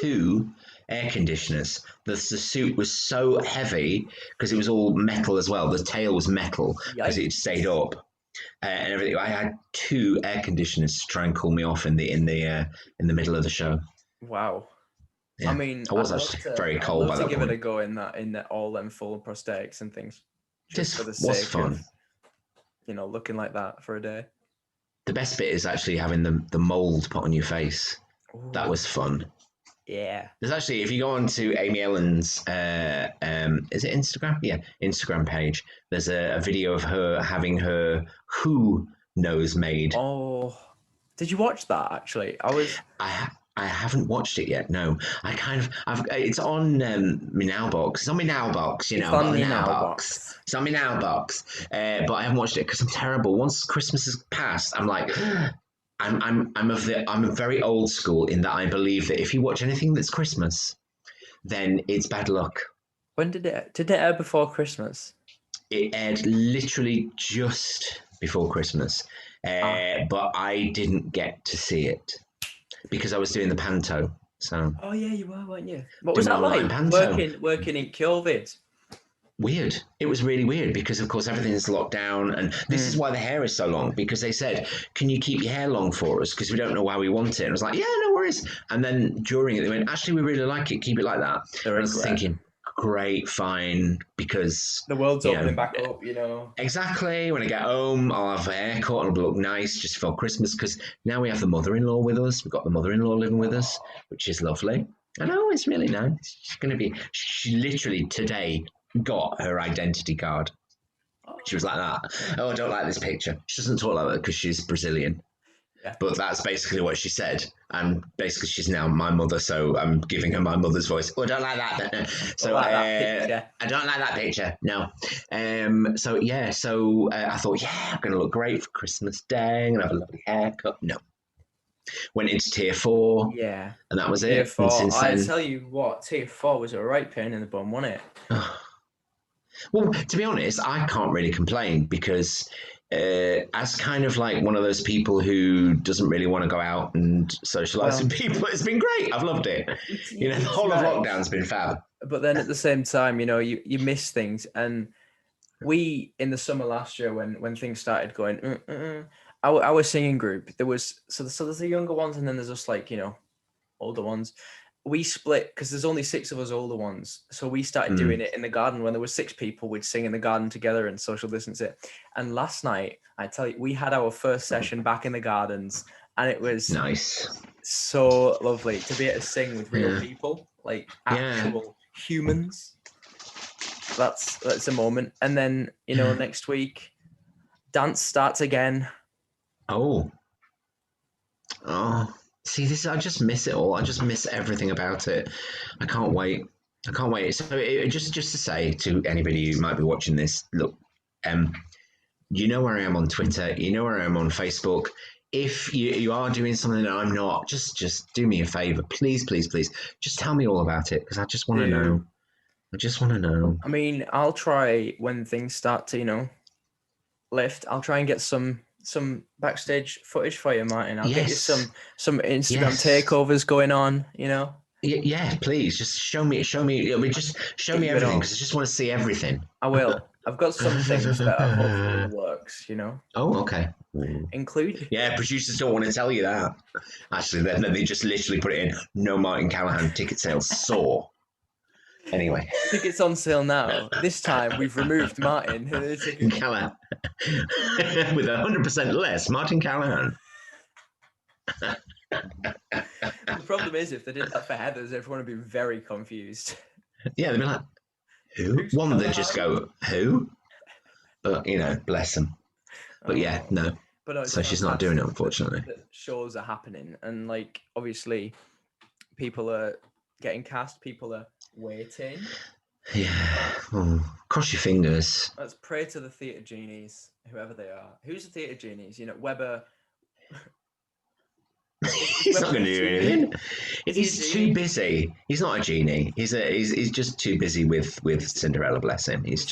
2 air conditioners. The suit was so heavy because it was all metal as well. The tail was metal because it stayed up and everything. I had 2 air conditioners to try and cool me off in the middle of the show. Wow. Yeah. I was actually very cold by that point. I'd love to give it a go in that all them full prosthetics and things. Just for the sake fun. Of, looking like that for a day. The best bit is actually having the mold put on your face. Ooh. That was fun. Yeah. There's actually, if you go on to Amy Ellen's, is it Instagram? Yeah, Instagram page. There's a video of her having her Who nose made. Oh, did you watch that? Actually, I haven't watched it yet. No, it's on my Now box. It's on my Now box. It's on my Now box. It's on my Now box. But I haven't watched it because I'm terrible. Once Christmas has passed, I'm like, I'm very old school in that I believe that if you watch anything that's Christmas, then it's bad luck. When did it air before Christmas? It aired literally just before Christmas, but I didn't get to see it because I was doing the panto. So. Oh yeah, you were, weren't you? What was that like? Working in COVID. Weird. It was really weird because, of course, everything's locked down, and this is why the hair is so long, because they said, "Can you keep your hair long for us? Because we don't know why we want it." And I was like, "Yeah, no worries." And then during it, they went, "Actually, we really like it. Keep it like that." And I was thinking, "Great, fine," because the world's opening back up, Exactly. When I get home, I'll have a haircut and it'll look nice just for Christmas, because now we have the mother-in-law with us. We've got the mother-in-law living with us, which is lovely. I know, it's really nice. She literally today got her identity card. She was like that. "Oh, I don't like this picture." She doesn't talk like that because she's Brazilian. Yeah. But that's basically what she said. And basically, she's now my mother, so I'm giving her my mother's voice. Oh, I don't like that. So like that picture. I don't like that picture. No. So yeah. So I thought, yeah, I'm going to look great for Christmas Day and have a lovely haircut. No. Went into tier 4. Yeah. And that was Tier it. And 4. since I then, tell you what, tier 4 was a right pain in the bum, wasn't it? well, to be honest, I can't really complain because as kind of like one of those people who doesn't really want to go out and socialize with people, it's been great. I've loved it. The whole of lockdown's been fab. But then at the same time, you miss things. And we, in the summer last year, when things started going, our singing group, there's the younger ones, and then there's just like, older ones. We split because there's only 6 of us older ones. So we started doing it in the garden. When there were 6 people, we'd sing in the garden together and social distance it. And last night, I tell you, we had our first session back in the gardens, and it was nice, so lovely to be able to sing with real people, like actual humans. That's a moment. And then, next week, dance starts again. Oh. See, I just miss it all. I just miss everything about it. I can't wait. So just to say to anybody who might be watching this, look, you know where I am on Twitter. You know where I am on Facebook. If you are doing something that I'm not, just do me a favor, please. Just tell me all about it because I just want to know. I just want to know. I mean, I'll try when things start to, lift. I'll try and get some backstage footage for you, Martin. I'll get you some Instagram takeovers going on. Yeah, please just show me. Just show me everything because I just want to see everything. I will. I've got some things that are hopefully in the works. Oh, okay. Include. Yeah, producers don't want to tell you that. Actually, then they just literally put it in. No Martin Callaghan ticket sales soar. Anyway, tickets on sale now. This time we've removed Martin. Callaghan with 100% less. Martin Callaghan. The problem is, if they did that for Heathers, everyone would be very confused. Yeah, they'd be like, who? One that just go, who? But bless them. But yeah, no. But so she's not doing it, unfortunately. That shows are happening, and obviously, people are getting cast. People are waiting. Yeah. Cross your fingers. Let's pray to the theatre genies, whoever they are. Who's the theatre genies? Weber. He's not going to do anything. He's too busy. He's not a genie. He's just too busy with Cinderella. Bless him. He's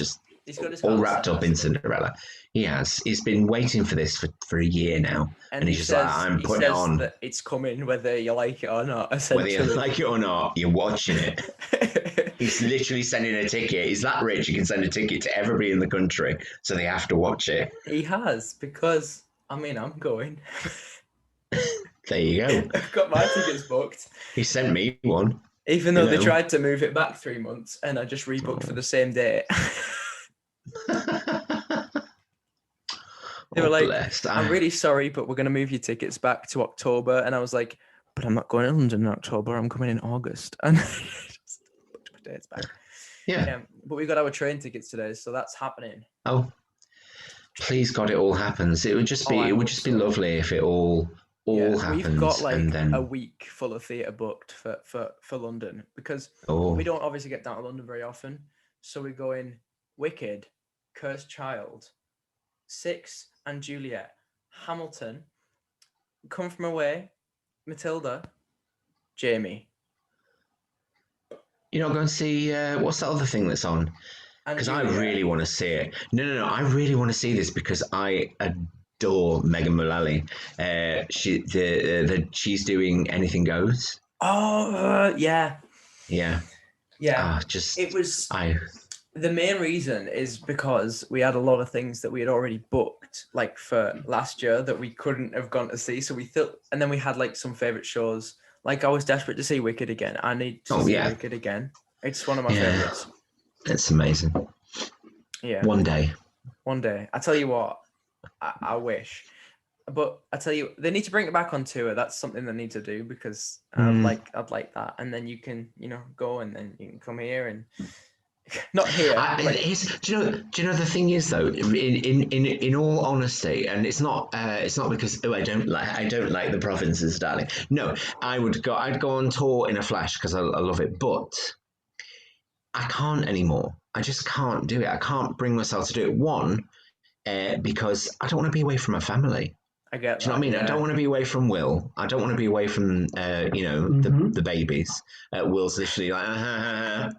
got his all wrapped up in Cinderella. He has. He's been waiting for this for a year now, and he's just like, I'm putting it on. That it's coming, whether you like it or not. Whether you like it or not, you're watching it. He's literally sending a ticket. He's that rich. He can send a ticket to everybody in the country, so they have to watch it. He has, because I'm going. There you go. I've got my tickets booked. He sent me one. Even though they tried to move it back 3 months, and I just rebooked for the same day. They were like, blessed. I'm really sorry, but we're going to move your tickets back to October. And I was like, but I'm not going to London in October. I'm coming in August. And just booked my dates back. Yeah. But we got our train tickets today, so that's happening. Oh, please God, it all happens. It would just be lovely if it all happens. We've got a week full of theatre booked for London, because we don't obviously get down to London very often. So we go in Wicked, Cursed Child, Six and Juliet, Hamilton, Come From Away, Matilda, Jamie. You're not going to see what's that other thing that's on? Because I really want to see it. No. I really want to see this because I adore Megan Mullally. She's doing Anything Goes. Oh, yeah. Yeah. The main reason is because we had a lot of things that we had already booked, for last year, that we couldn't have gone to see. So we thought, and then we had some favorite shows. I was desperate to see Wicked again. I need to see Wicked again. It's one of my favorites. It's amazing. Yeah. One day. I tell you what, I wish. But I tell you, they need to bring it back on tour. That's something they need to do, because I'd like that. And then you can, go, and then you can come here, and Not here. Do you know the thing is though, in all honesty, and it's not because I don't like the provinces, darling. No, I'd go on tour in a flash because I love it, but I can't anymore. I just can't do it. I can't bring myself to do it. One, because I don't want to be away from my family. I get that. Do you know what I mean? Yeah. I don't want to be away from Will. I don't want to be away from the babies. Will's literally like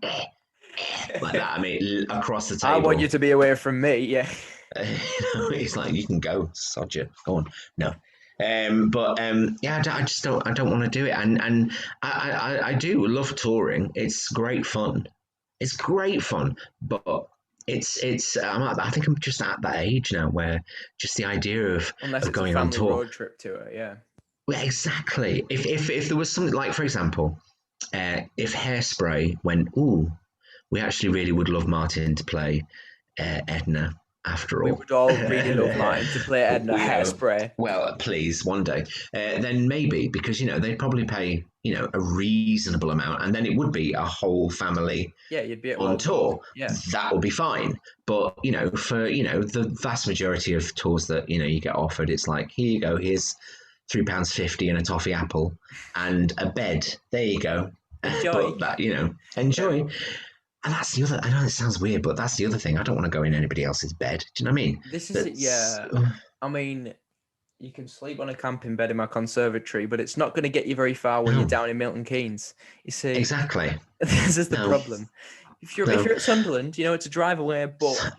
like that. I mean, across the table. I want you to be away from me. Yeah. He's like, you can go, sod you. Go on. No. Yeah, I just don't. I don't want to do it. And I do love touring. It's great fun. It's great fun, but I think I'm just at that age now where just the idea of going on tour, road trip tour, yeah. Well, exactly. If there was something like, for example, if Hairspray went, ooh, we actually really would love Martin to play Edna. After all, we would all really love Martin to play Edna Hairspray. Well, please, one day. Then maybe, because they'd probably pay a reasonable amount, and then it would be a whole family. Yeah, you'd be on tour. Yeah, that would be fine. But for the vast majority of tours that you get offered, it's like, here you go, here's £3.50 and a toffee apple and a bed. There you go. Enjoy. But that enjoy. Yeah. And that's the other. I know it sounds weird, but that's the other thing. I don't want to go in anybody else's bed. Do you know what I mean? This is it. Yeah. I mean, you can sleep on a camping bed in my conservatory, but it's not going to get you very far when you're down in Milton Keynes. You see, exactly. This is the problem. If you're at Sunderland, it's a drive away, but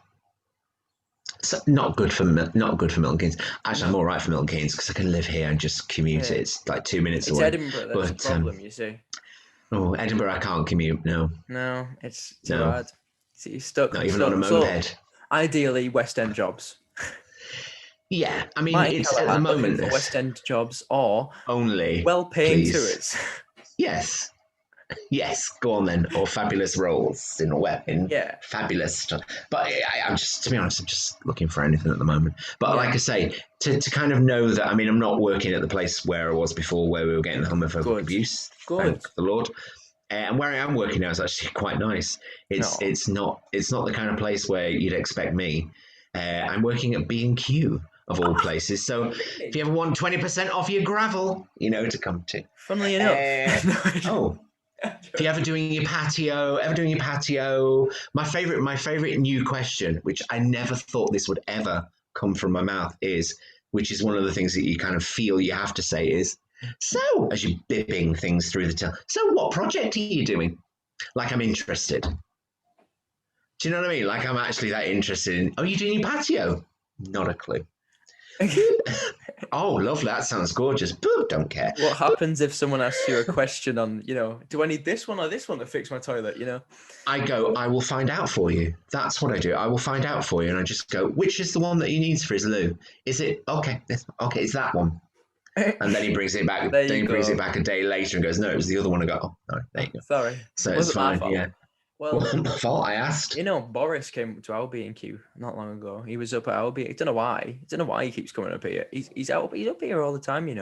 so not good for Milton Keynes. Actually, I'm all right for Milton Keynes because I can live here and just commute. Yeah. It's like 2 minutes away. It's Edinburgh that's the problem. You see. Oh, Edinburgh, I can't commute. No, it's too hard. So you're stuck. Not even on a moped. So, ideally, West End jobs. Yeah, I mean, Martin it's Callaghan at the moment for West End jobs or only well-paying tours. Yes, go on then. Or fabulous roles in fabulous stuff. But I'm just, to be honest, I'm just looking for anything at the moment. But like I say, to kind of know that, I mean, I'm not working at the place where I was before, where we were getting homophobic abuse. Thank the Lord. And where I am working now is actually quite nice. It's not the kind of place where you'd expect me. I'm working at B&Q of all places. So if you ever want 20% off your gravel, to come to. Funnily enough. If you're ever doing your patio, my favorite new question, which I never thought this would ever come from my mouth, which is one of the things that you kind of feel you have to say is, so, as you're bipping things through the tail, so what project are you doing? Like I'm interested. Do you know what I mean? Like I'm actually that interested in, are you doing your patio? Not a clue. Oh, lovely. That sounds gorgeous. Boop, don't care. What happens if someone asks you a question on, do I need this one or this one to fix my toilet, I go, I will find out for you. That's what I do. I will find out for you. And I just go, which is the one that he needs for his loo? Is it, okay, it's that one. And then he brings it back. Then he brings it back a day later and goes, no, it was the other one. I go, oh, no, there you go. Sorry. So it's fine, yeah. Well, wasn't my fault. I asked. Boris came to our B&Q not long ago. He was up at our B. I don't know why. He keeps coming up here. He's up here all the time. He's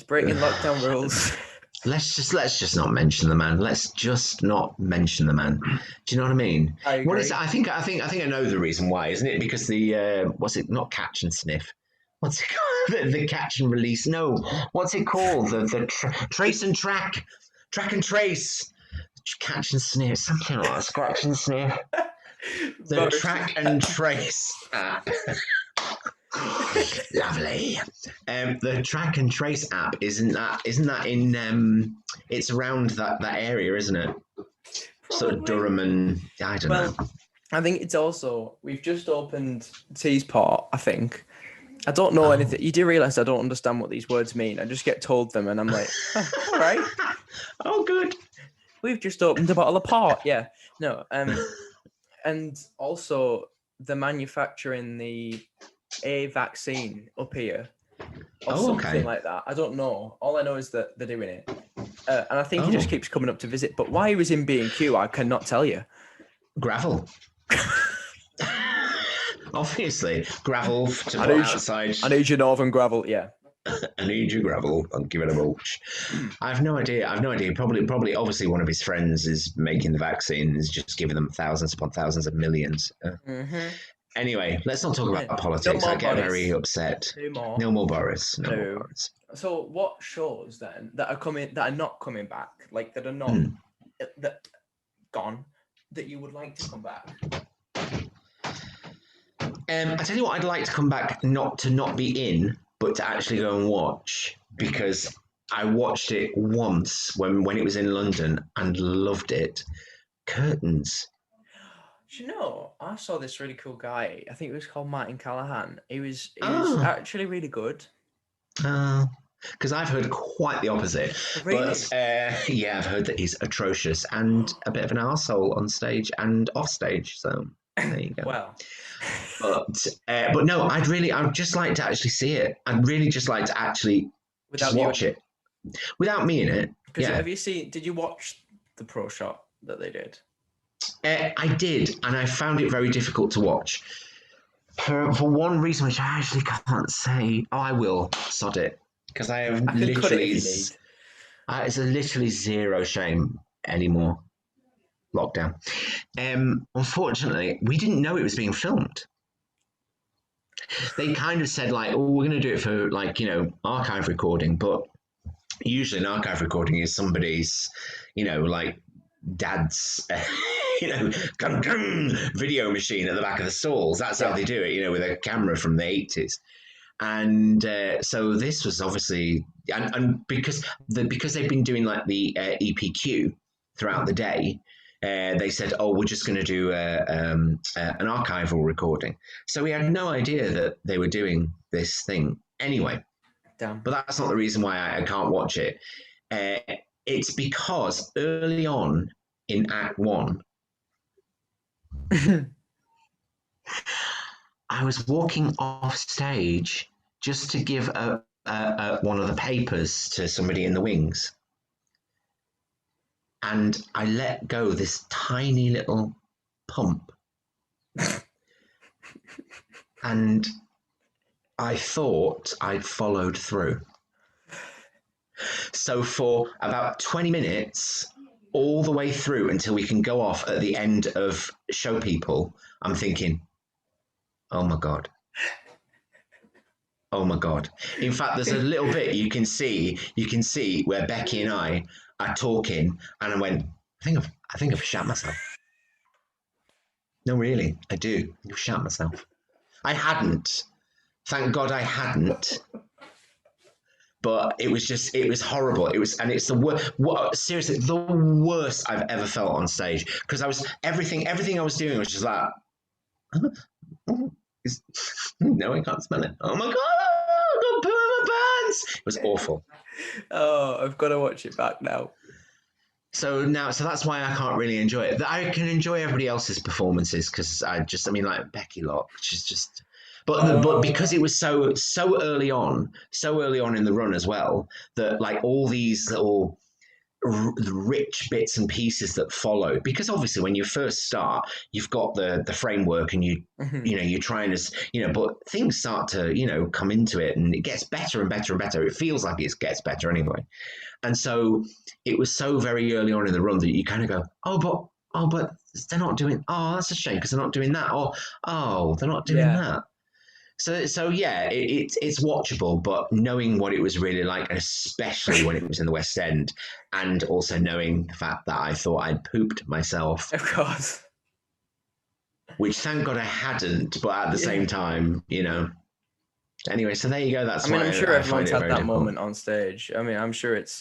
breaking lockdown rules. Let's just not mention the man. Let's just not mention the man. Do you know what I mean? I agree. What is it? I think I know the reason why, isn't it? Because the what's it? Not catch and sniff. What's it called? The catch and release? No. What's it called? The trace and track. Track and trace, catch and sniff, something like that. Scratch and sniff. The track and trace app. Lovely. The track and trace app isn't that in? It's around that area, isn't it? Probably. Sort of Durham and I don't know. I think it's also we've just opened Teesport. I think. I don't know anything. You do realise I don't understand what these words mean. I just get told them and I'm like, all right. Oh, good. We've just opened a bottle of port. Yeah. No. And also the manufacturing the A vaccine up here or something like that. I don't know. All I know is that they're doing it. And I think he just keeps coming up to visit. But why he was in B&Q, I cannot tell you. Gravel. Obviously, gravel to put outside. I need your northern gravel, yeah. I need your gravel. I'll give it a mulch. I have no idea. Probably, obviously, one of his friends is making the vaccine. Is just giving them thousands upon thousands of millions. Anyway, let's not talk about No politics. more I get very Boris. upset. No more. No more Boris. No more No. Boris. So what shows then that are not coming back, like that are not that gone, that you would like to come back? I tell you what, I'd like to come back not to be in, but to actually go and watch, because I watched it once when it was in London and loved it. Curtains. Do you know, I saw this really cool guy. I think it was called Martin Callaghan. He was Oh. actually really good. Because I've heard quite the opposite. Really? But yeah, I've heard that he's atrocious and a bit of an arsehole on stage and off stage. So there you go. Well, but no, I'd just like to actually see it. I'd really just like to actually just watch it without me in it. Yeah. Did you watch the pro shot that they did? I did, and I found it very difficult to watch. For one reason, which I actually can't say. Oh, I will. Sod it. Because I have literally... It's literally zero shame anymore. Lockdown. Unfortunately, we didn't know it was being filmed. They kind of said, like, oh, we're going to do it for, like, archive recording, but usually an archive recording is somebody's, like, dad's... video machine at the back of the stalls. That's how they do it, with a camera from the 80s. And so this was obviously, and because they've been doing like the EPQ throughout the day, they said, oh, we're just going to do an archival recording. So we had no idea that they were doing this thing anyway. Damn. But that's not the reason why I can't watch it. It's because early on in Act 1, I was walking off stage just to give one of the papers to somebody in the wings. And I let go this tiny little pump. And I thought I'd followed through. So for about 20 minutes, all the way through until we can go off at the end of Show People, I'm thinking, oh my God. Oh my God. In fact, there's a little bit you can see where Becky and I are talking, and I went, I think I've shat myself. No, really, I do. I've shat myself. I hadn't. Thank God I hadn't. But it was horrible. It's the worst. Seriously, the worst I've ever felt on stage, because everything I was doing was just like, no, I can't smell it. Oh my God, I've got poo in my pants. It was awful. Oh, I've got to watch it back now. So that's why I can't really enjoy it. I can enjoy everybody else's performances, because like Becky Locke, she's just. But because it was so early on in the run as well, that like all these little rich bits and pieces that follow, because obviously when you first start, you've got the framework, and you're trying to, but things start to, come into it, and it gets better and better and better. It feels like it gets better anyway. And so it was so very early on in the run that you kind of go, oh, but they're not doing, oh, that's a shame because they're not doing that. Or, oh, they're not doing that. So yeah, it's watchable, but knowing what it was really like, and especially when it was in the West End, and also knowing the fact that I thought I'd pooped myself. Of course. Which thank God I hadn't, but at the same time, Anyway, so there you go. That's I'm sure everyone's had that moment on stage. I mean, I'm sure it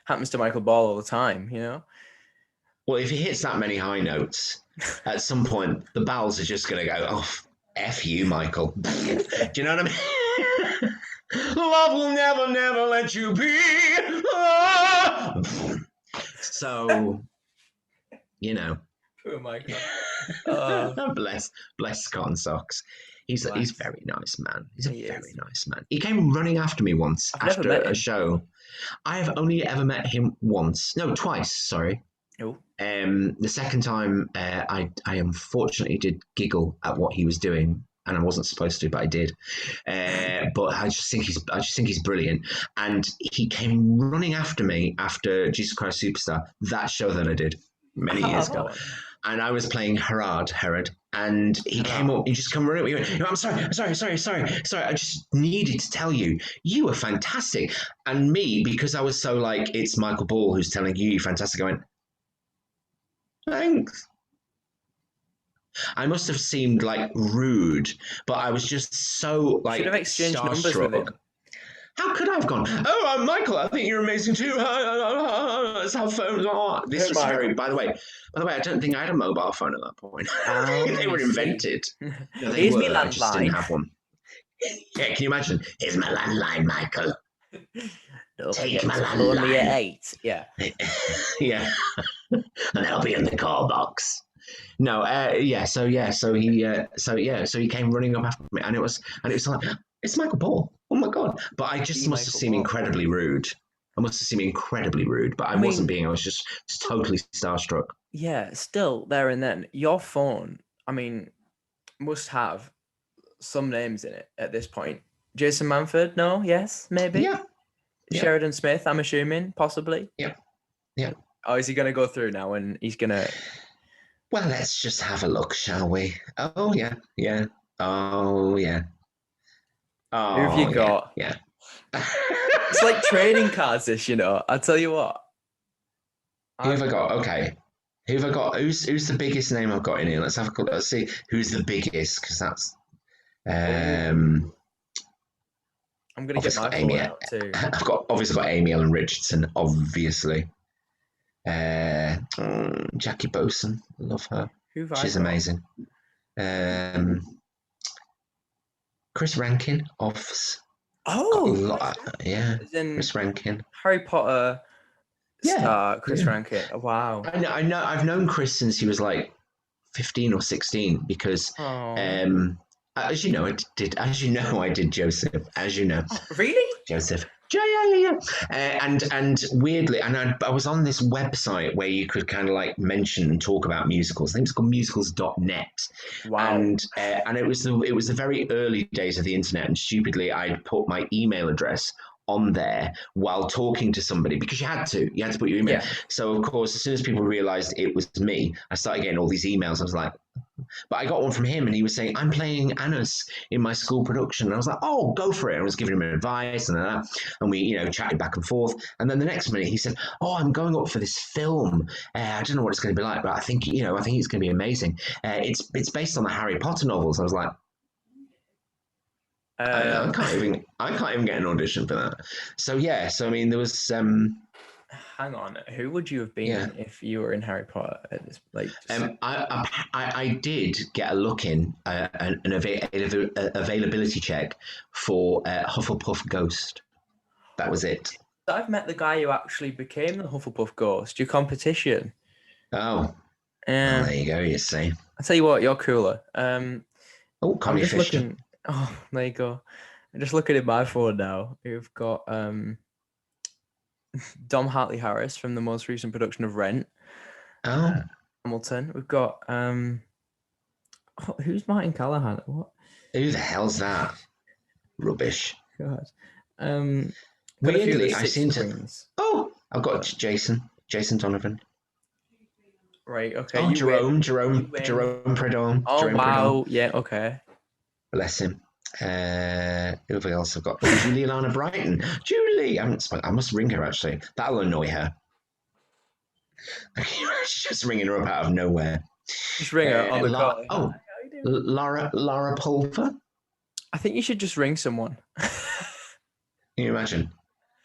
happens to Michael Ball all the time, Well, if he hits that many high notes, at some point, the bowels are just going to go, oh, F you, Michael. Do you know what I mean? Love will never, never let you be. So, Oh my God. Bless Cotton Socks. He's very nice man. He's a very nice man. He came running after me once after a show. I have only ever met him twice. Sorry. Oh. The second time, I unfortunately did giggle at what he was doing and I wasn't supposed to, but I did. But I just think he's brilliant. And he came running after me after Jesus Christ Superstar, that show that I did many years ago. And I was playing Herod, and he came up, he just come running. He went, I'm sorry. I just needed to tell you, you were fantastic. And me, because I was so like, it's Michael Ball who's telling you, you're fantastic. I went, thanks. I must have seemed like rude, but I was just so like should have exchanged numbers with him. How could I have gone? Oh, I'm Michael. I think you're amazing too. Let's have phones. This was very. By the way, I don't think I had a mobile phone at that point. They were invented. No, they Here's were. me landline. I just didn't have one. Yeah, can you imagine? Here's my landline, Michael. Take my landline. Only at 8. Yeah. Yeah, and I'll be in the call box. No, so he came running up after me, and it was like, it's Michael Ball. Oh my god! But I just must have seemed incredibly rude. But I wasn't being. I was just totally starstruck. Yeah, still there and then. Your phone, I mean, must have some names in it at this point. Jason Manford? No? Yes? Maybe? Yeah. Sheridan Smith, I'm assuming, possibly. Yeah. Oh, is he going to go through now and he's going to... Well, let's just have a look, shall we? Oh, yeah. Oh, yeah. Oh, who have you got? Yeah. It's like trading cards, this, you know. I'll tell you what. Who have I got? Okay. Who have I got? Who's the biggest name I've got in here? Let's have a look. Let's see who's the biggest, because that's... I'm going to get my phone out too. I've obviously got Amy Ellen Richardson, obviously. Jackie Boson, love her. She's amazing. Chris Rankin, Offs. Oh, Chris Rankin. Harry Potter star, Chris Rankin. Oh, wow. I know. I've known Chris since he was like 15 or 16 because, as you know, I did Joseph. As you know, really, Joseph. Yeah. And weirdly, I was on this website where you could kind of like mention and talk about musicals. I think it's called musicals.net. Wow. And it was the very early days of the internet. And stupidly, I'd put my email address on there while talking to somebody because you had to put your email. Yeah. So of course, as soon as people realized it was me, I started getting all these emails. I was like, but I got one from him and he was saying, I'm playing Annas in my school production. And I was like, oh, go for it. I was giving him advice and we, chatted back and forth. And then the next minute he said, oh, I'm going up for this film. I don't know what it's going to be like, but I think it's going to be amazing. It's based on the Harry Potter novels. I was like, I can't even get an audition for that. So I mean, there was. Hang on, who would you have been if you were in Harry Potter at this? I did get a look in an availability check for Hufflepuff Ghost. That was it. I've met the guy who actually became the Hufflepuff Ghost. Your competition. Oh. Well, there you go. You see. I tell you what, you're cooler. Connie Fisher. Oh, there you go. I'm just looking at my phone now. We've got Dom Hartley Harris from the most recent production of Rent. Oh. Hamilton. We've got who's Martin Callaghan? What? Who the hell's that? Rubbish. God. Weirdly, I seem to. Oh, I've got Jason Donovan. Right. Okay. Oh, Jerome Prudhomme. Oh, Jerome wow. Prudhomme. Yeah. Okay. Bless him. Who else I've got? Juliana Brighton. Julie! I must ring her, actually. That'll annoy her. Just ringing her up out of nowhere. Just ring her on the call. Oh, Laura Pulver? I think you should just ring someone. Can you imagine?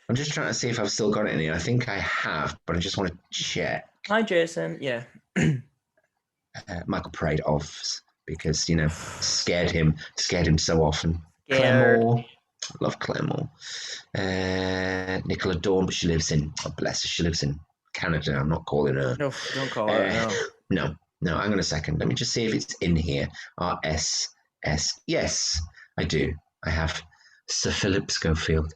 I'm just trying to see if I've still got it in here. I think I have, but I just want to check. Hi, Jason. Yeah. Michael Parade offs. Because scared him so often. Scared. Claire Moore, love Claire Moore. Nicola Dawn, but she lives in she lives in Canada. I'm not calling her. No, don't call her. No. Hang on a second. Let me just see if it's in here. RSS. Yes, I do. I have Sir Philip Schofield.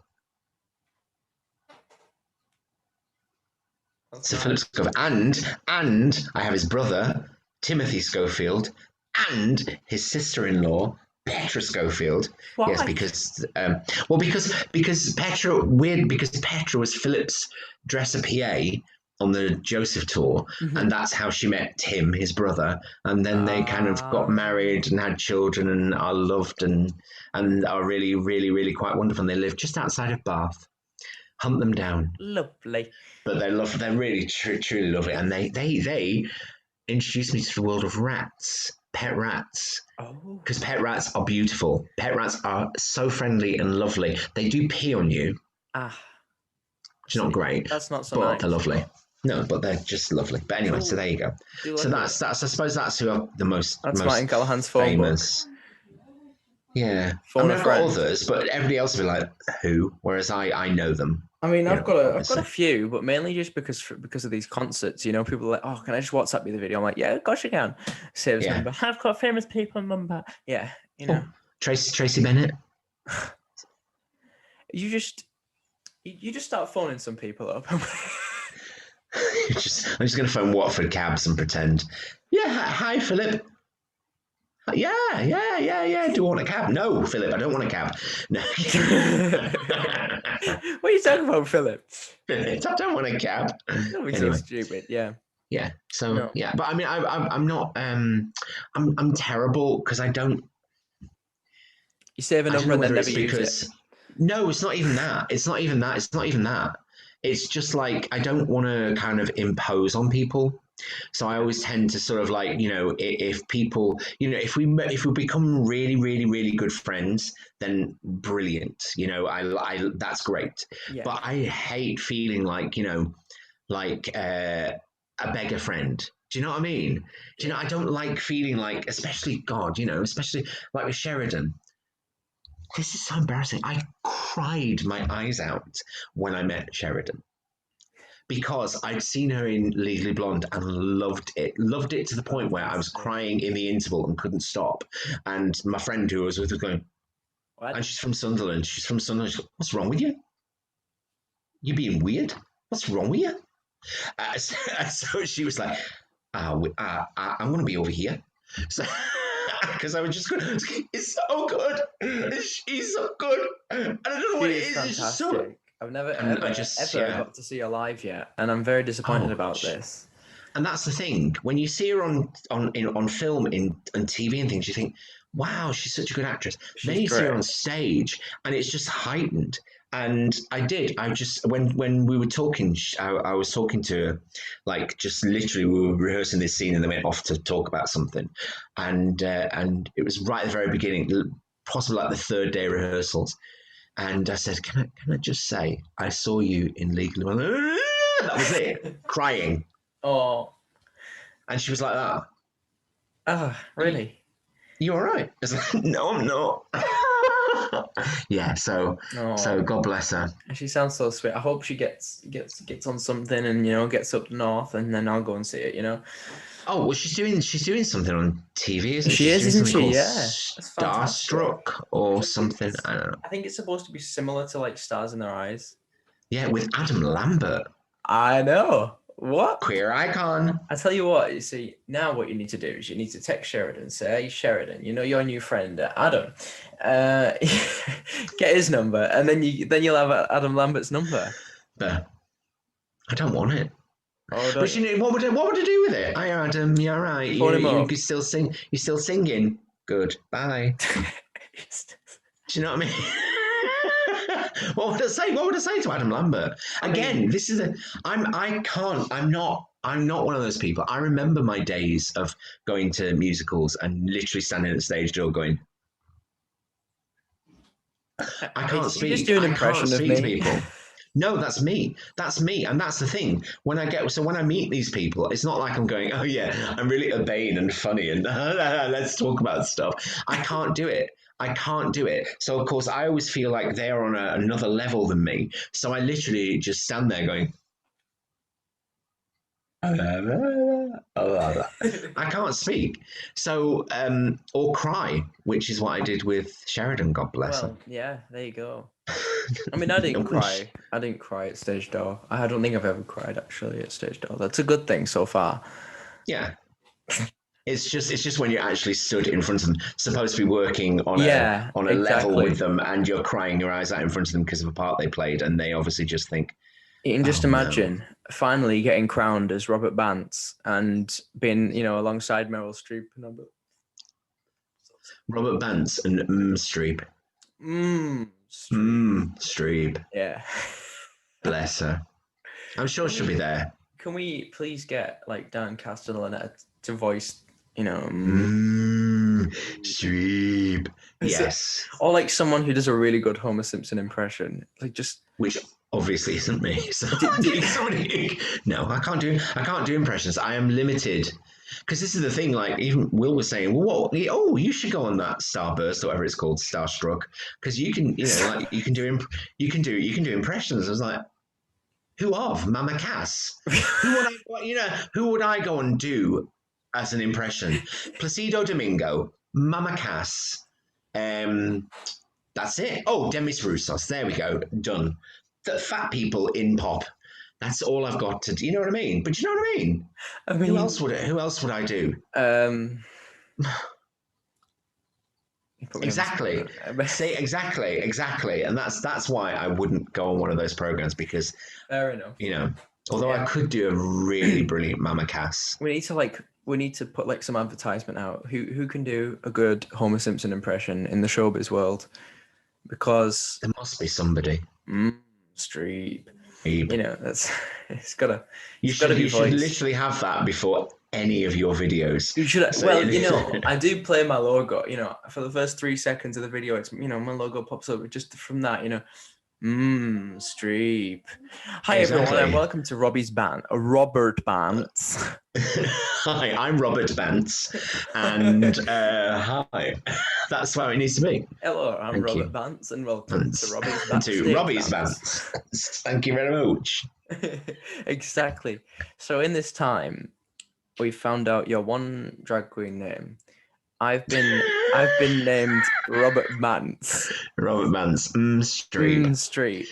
Sir Philip Schofield, and I have his brother Timothy Schofield. And his sister-in-law, Petra Schofield. Why? Yes, because Petra was Philip's dresser PA on the Joseph tour, and that's how she met him, his brother, and then they kind of got married and had children and are loved and are really, really, really quite wonderful. And they live just outside of Bath. Hunt them down. Lovely. But they're really truly lovely, and they introduced me to the world of rats, pet rats. Oh. Because pet rats are beautiful. Pet rats are so friendly and lovely. They do pee on you. Which is not great. That's not so but nice. They're lovely. No, but they're just lovely. But anyway, so there you go. So that's I suppose that's who are the most Martin Callaghan's phone famous. book. Yeah. Phone I've got others, but everybody else will be like, who? Whereas I know them. I mean, I've got a few, but mainly just because of these concerts. You know, people are like, "Oh, can I just WhatsApp you the video?" I'm like, "Yeah, of course you can." Saves number. I've got famous people number. Yeah, you know. Tracy Bennett. You just start phoning some people up. I'm just going to phone Watford cabs and pretend. Yeah, hi Philip. Yeah. Do you want a cab? No, Philip, I don't want a cab. No. What are you talking about, Philip? I don't want a cab. Don't be so stupid. Yeah. Yeah. So yeah, but I mean, I'm not. I'm terrible because I don't. You save a number and then never use it. No, it's not even that. It's not even that. It's just like I don't want to kind of impose on people. So I always tend to sort of like, you know, if people, you know, if we become really, really, really good friends, then brilliant. You know, I that's great. Yeah. But I hate feeling like, you know, like a beggar friend. Do you know what I mean? Do you know? I don't like feeling like, especially like with Sheridan. This is so embarrassing. I cried my eyes out when I met Sheridan. Because I'd seen her in Legally Blonde and loved it to the point where I was crying in the interval and couldn't stop. And my friend who was with her going, what? And she's from Sunderland. She's goes, what's wrong with you? You being weird? What's wrong with you? So she was like, I'm going to be over here. So, because I was just going, it's so good. She's so good. And I don't know what it is. Fantastic. It's just so. I've never ever got to see her live yet, and I'm very disappointed about this. And that's the thing. When you see her on film, on TV and things, you think, wow, she's such a good actress. Then you see her on stage, and it's just heightened. And I just when we were talking, I was talking to her, like just literally we were rehearsing this scene, and they went off to talk about something, and it was right at the very beginning, possibly like the third day of rehearsals. And I said, can I just say, I saw you in Legally Blonde. That was it, crying. Oh. And she was like that. Oh, really? You all right? I was like, no, I'm not. Yeah, so God bless her. She sounds so sweet. I hope she gets on something and, you know, gets up north, and then I'll go and see it, you know. Oh, well, she's doing something on TV, isn't she? Isn't she? Yeah. Starstruck or something. I don't know. I think it's supposed to be similar to like Stars in Their Eyes. Yeah, with Adam Lambert. I know. What? Queer icon. I tell you what, you see, now what you need to do is you need to text Sheridan, say, hey, Sheridan, you know your new friend, Adam. Get his number, and then you'll have Adam Lambert's number. But I don't want it. Oh, but you know, what would I do with it? Hi Adam, you're right. You still sing. You're still singing. Good. Bye. Do you know what I mean? What would I say to Adam Lambert? Again, this is I'm not one of those people. I remember my days of going to musicals and literally standing at the stage door going, I can't speak. Just do an impression of me. People. No, that's me. And that's the thing. When I meet these people, it's not like I'm going, oh yeah, I'm really urbane and funny and let's talk about stuff. I can't do it. So of course, I always feel like they're on another level than me. So I literally just stand there going, I can't speak. So, or cry, which is what I did with Sheridan, God bless her. Yeah, there you go. I mean, I didn't cry. I didn't cry at stage door. I don't think I've ever cried actually at stage door. That's a good thing so far. Yeah. It's just when you're actually stood in front of them, supposed to be working on Yeah, a level with exactly. them, and you're crying your eyes out in front of them because of a part they played, and they obviously just think, You can just "Oh no." imagine finally getting crowned as Robert Bants and being, alongside Meryl Streep and all that. Robert Bants and Streep. Streep. Streep. Yeah. Bless her. I'm sure she'll be there. Can we please get like Dan Castellaneta to voice, Streep. Yes. or like someone who does a really good Homer Simpson impression, like just Which obviously isn't me. So no, I can't do impressions. I am limited. Because this is the thing, like even Will was saying, well, what? Oh, you should go on that Starburst or whatever it's called, Starstruck, because you can, like you can do impressions. I was like, who of Mama Cass? Who would I go and do as an impression? Placido Domingo, Mama Cass. That's it. Oh, Demis Roussos. There we go. Done. The fat people in pop. That's all I've got to do. You know what I mean? But you know what I mean? Who else would I do? Exactly. Say exactly. And that's why I wouldn't go on one of those programs, because fair enough. Although I could do a really brilliant Mama Cass. We need to put like some advertisement out. Who can do a good Homer Simpson impression in the showbiz world? Because there must be somebody. Streep. Streep. It's gotta be. You should literally have that before any of your videos. You should. So, I do play my logo. For the first 3 seconds of the video, it's my logo pops up. Just from that, Streep. Hi everyone, and welcome to Robbie's band, Robert Bants. Hi, I'm Robert Bants, and hi. That's how it needs to be. Hello, I'm Robert Bants, and welcome to Robbie's Bants. To Robbie's Bants. Thank you very much. Exactly. So in this time, we found out your one drag queen name. I've been named Robert Bants. Robert Bants. Streep. Streep.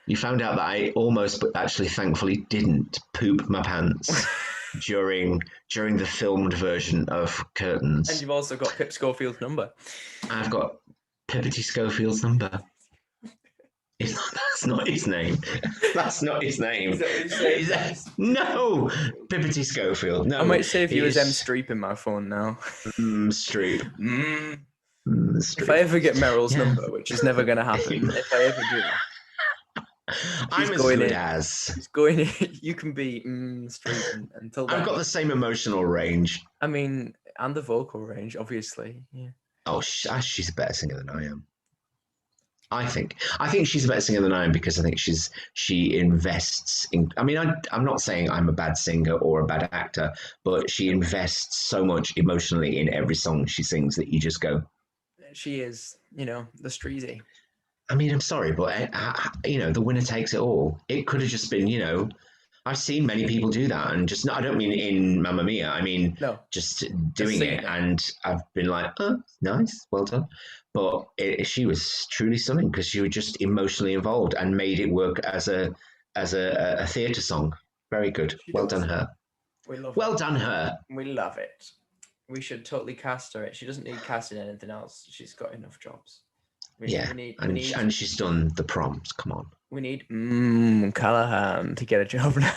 You found out that I almost, but actually thankfully didn't poop my pants during the filmed version of Curtains. And you've also got Pip Schofield's number. I've got Pippity Schofield's number. That's not his name. That's not his name. No, Pippity Schofield. No, I might save you as M Streep in my phone now. Streep. Streep. If I ever get Meryl's number, which is never going to happen, if I ever do, I'm as good as. He's going in. You can be Streep until then. I've got the same emotional range. I mean, and the vocal range, obviously. Yeah. Oh, she's a better singer than I am. I think she's a better singer than I am, because I think she invests in. I mean, I'm not saying I'm a bad singer or a bad actor, but she invests so much emotionally in every song she sings that you just go. She is, the Streezy. I mean, I'm sorry, but the winner takes it all. It could have just been, I've seen many people do that, and just I don't mean in Mamma Mia. I mean, just doing it, and I've been like, oh, nice, well done. But she was truly stunning, because she was just emotionally involved and made it work as a theatre song. Very good. Well done, her. Well done, her. We love it. We should totally cast her. She doesn't need casting anything else. She's got enough jobs. And she's done the proms. Come on. We need Callaghan to get a job now.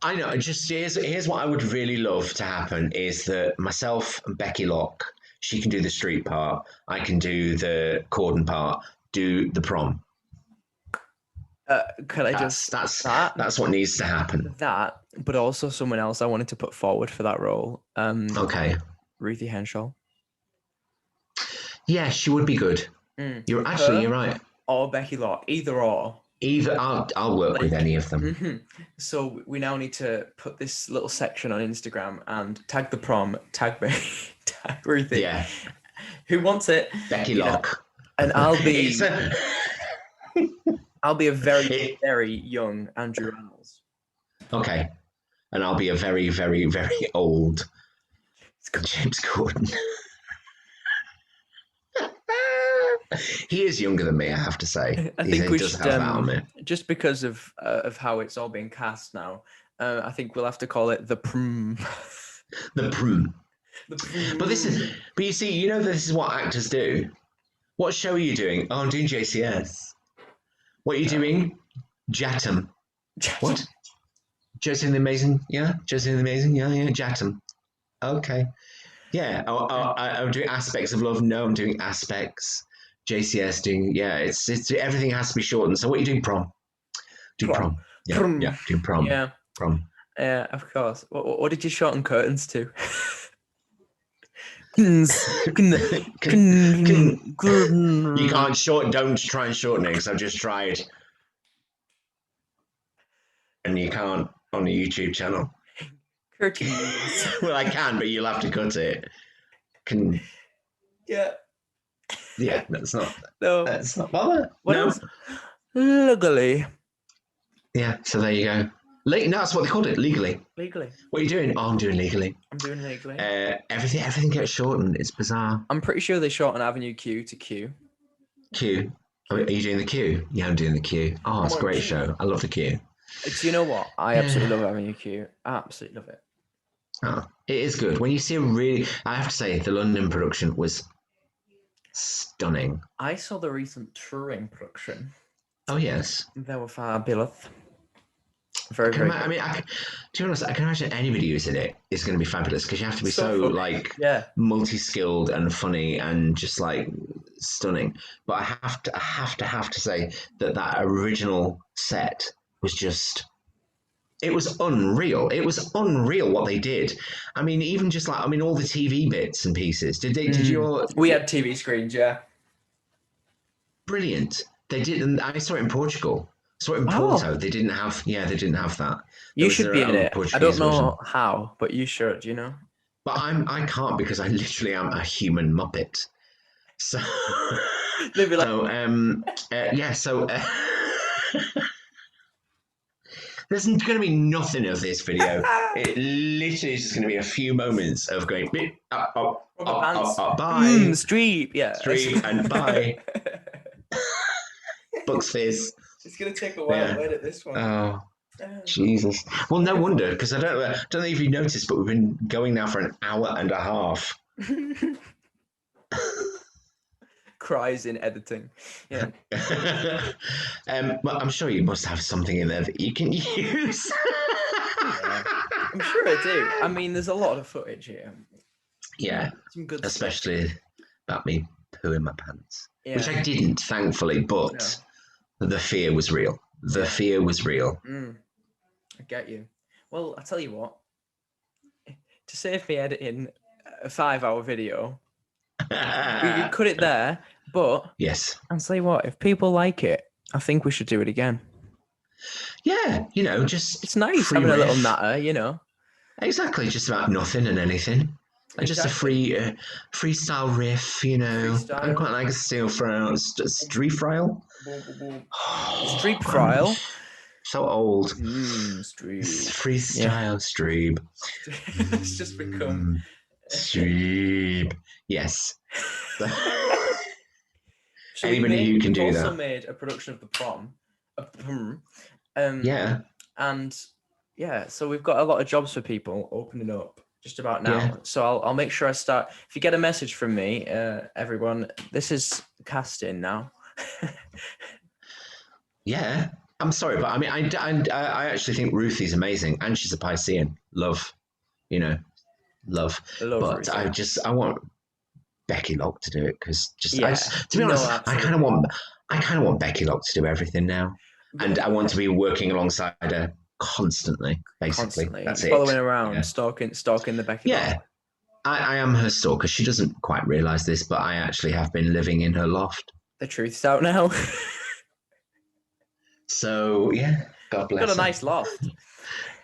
I know. Just here's what I would really love to happen is that myself and Becky Locke, she can do the street part, I can do the Corden part, do the prom. Could I that's what needs to happen. That, but also someone else I wanted to put forward for that role. Okay. Ruthie Henshall. Yeah, she would be good. You're right. Or Becky Locke, either or. I'll work with any of them. Mm-hmm. So we now need to put this little section on Instagram and tag the prom, tag me, tag Ruthie. Yeah. Who wants it? Becky Locke. And I'll be a very, very young Andrew Reynolds. Okay. And I'll be a very, very, very old James Corden. He is younger than me, I have to say. I think we should, just because of how it's all being cast now, I think we'll have to call it the Prom. The Prom. The But you see, you know this is what actors do. What show are you doing? Oh, I'm doing JCS. What are you doing? Jatum. What? Josie and the Amazing? Yeah, Josie and the Amazing? Yeah, Jatum. Okay. Yeah, I'm doing Aspects of Love. No, I'm doing Aspects. JCS doing, yeah, it's everything has to be shortened. So what are you doing? Prom. Doing Prom. Yeah, Prom. doing Prom. Yeah. Prom. Yeah, of course. What did you shorten curtains to? You can't don't try and shorten it because I've just tried. And you can't on the YouTube channel. Curtains. Well, I can, but you'll have to cut it. Yeah. Yeah, that's not. No. That's not bother. What no. else? Legally. Yeah, so there you go. No, that's what they called it, legally. Legally. What are you doing? Oh, I'm doing legally. I'm doing legally. Everything gets shortened. It's bizarre. I'm pretty sure they shorten Avenue Q to Q. Q. Are you doing the Q? Yeah, I'm doing the Q. Oh, it's a great show. I love the Q. Do you know what? I absolutely love Avenue Q. I absolutely love it. Oh, it is good. When you see I have to say, the London production was stunning. I saw the recent touring production. Oh, yes. They were fabulous. Very, very to be honest, I can imagine anybody who's in it is going to be fabulous because you have to be so multi-skilled and funny and just like stunning. But I have to say that original set was just, it was unreal. It was unreal what they did. I mean, even just like, all the TV bits and pieces. We had TV screens, yeah. Brilliant. They did, and I saw it in Portugal. Saw it in Porto. They didn't have that. You should be in it. I don't know how, but you should, you know. But I can't because I literally am a human muppet. So they'd be like, there's going to be nothing of this video. It literally is just going to be a few moments of going bye. Streep, yeah. Streep and bye. Bucks Fizz. It's going to take a while to edit this one. Oh, Jesus. Well, no wonder, because I don't know if you noticed, but we've been going now for an hour and a half. Cries in editing. Yeah. Well, I'm sure you must have something in there that you can use. Yeah, I'm sure I do. I mean, there's a lot of footage here. Yeah. Some good especially stuff. About me pooing my pants. Yeah. Which I didn't, thankfully, but the fear was real. The fear was real. I get you. Well, I tell you what. To save me editing a 5-hour video, we could cut it there, but yes. I'll tell you what, if people like it, I think we should do it again. Yeah, just it's nice having a little natter, Exactly, just about nothing and anything. And just a freestyle riff, Freestyle. I quite like a street file. Street file. So old. Street. Freestyle streep. It's just become streep. Yes. So anybody who can do that. We also made a production of the Prom. And so we've got a lot of jobs for people opening up just about now. Yeah. So I'll make sure I start. If you get a message from me, everyone, this is casting now. Yeah, I'm sorry, but I mean, I actually think Ruthie's amazing, and she's a Piscean. Love. Love. But Ruthie. I want Becky Locke to do it because to be honest, I kind of want Becky Locke to do everything now, and I want to be working alongside her. Constantly, basically. That's it. Following around, stalking the Becky. Yeah, I am her stalker. She doesn't quite realise this, but I actually have been living in her loft. The truth's out now. So God bless her. Got a nice loft.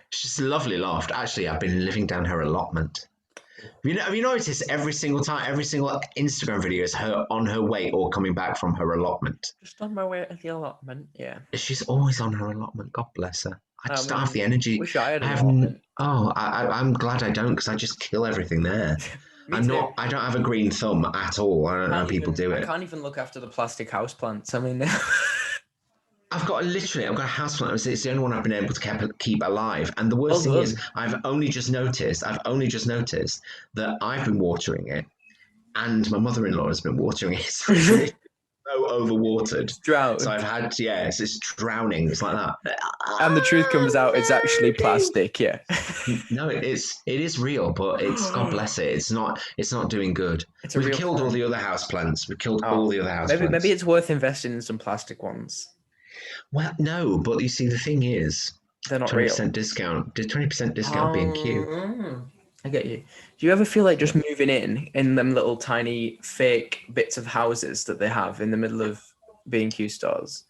She's a lovely loft. Actually, I've been living down her allotment. Have you noticed every single Instagram video is her on her way or coming back from her allotment? Just on my way to the allotment, yeah. She's always on her allotment. God bless her. I just don't have the energy. Wish I had an allotment. I'm glad I don't because I just kill everything there. I don't have a green thumb at all. I don't know how people do it. I can't even look after the plastic house plants. I mean, I've got a houseplant. It's the only one I've been able to keep alive. And the worst Well thing is, done. I've only just noticed that I've been watering it, and my mother-in-law has been watering it. So it's literally so overwatered. So Drowned. I've had, it's drowning. It's like that. And the truth comes out, it's actually plastic. Yeah. No, it is real, but it's, God bless it. It's not doing good. It's a We've real killed all plant. the other houseplants. We've killed all the other houseplants. Maybe it's worth investing in some plastic ones. Well, no, but you see, the thing is, They're not 20% real. discount. 20% discount B&Q. I get you. Do you ever feel like just moving in them little tiny fake bits of houses that they have in the middle of B&Q stores?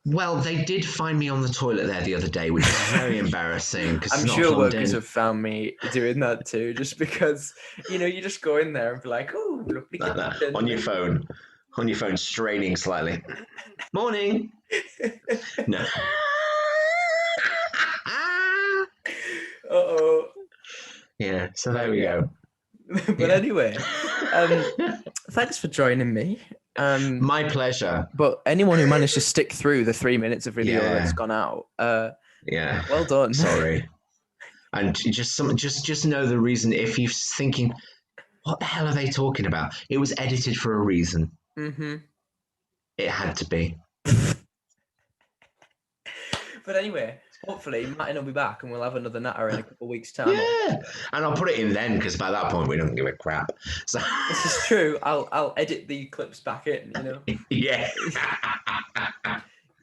Well, they did find me on the toilet there the other day, which is very embarrassing because I'm it's not sure plumbed workers in. have found me doing that too, just because, you just go in there and be like, oh, lovely Like that kitchen. on your phone, straining slightly. Morning. No. Uh-oh. Yeah. So there we go. But anyway, thanks for joining me. My pleasure. But anyone who managed to stick through the 3 minutes of video that's gone out, yeah, well done. Sorry. And just know the reason. If you're thinking, what the hell are they talking about? It was edited for a reason. Mm-hmm. It had to be. But anyway, hopefully Martin will be back and we'll have another natter in a couple of weeks' time. Yeah, and I'll put it in then because by that point we don't give a crap. So this is true. I'll edit the clips back in. Yeah.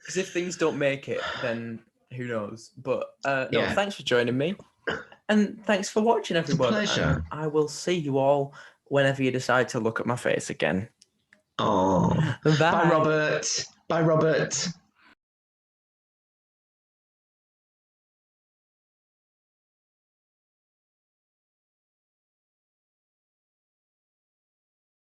Because if things don't make it, then who knows? But Yeah. Thanks for joining me, and thanks for watching, everyone. It's a pleasure. And I will see you all whenever you decide to look at my face again. Oh, Bye. Bye, Robert. Bye, Robert.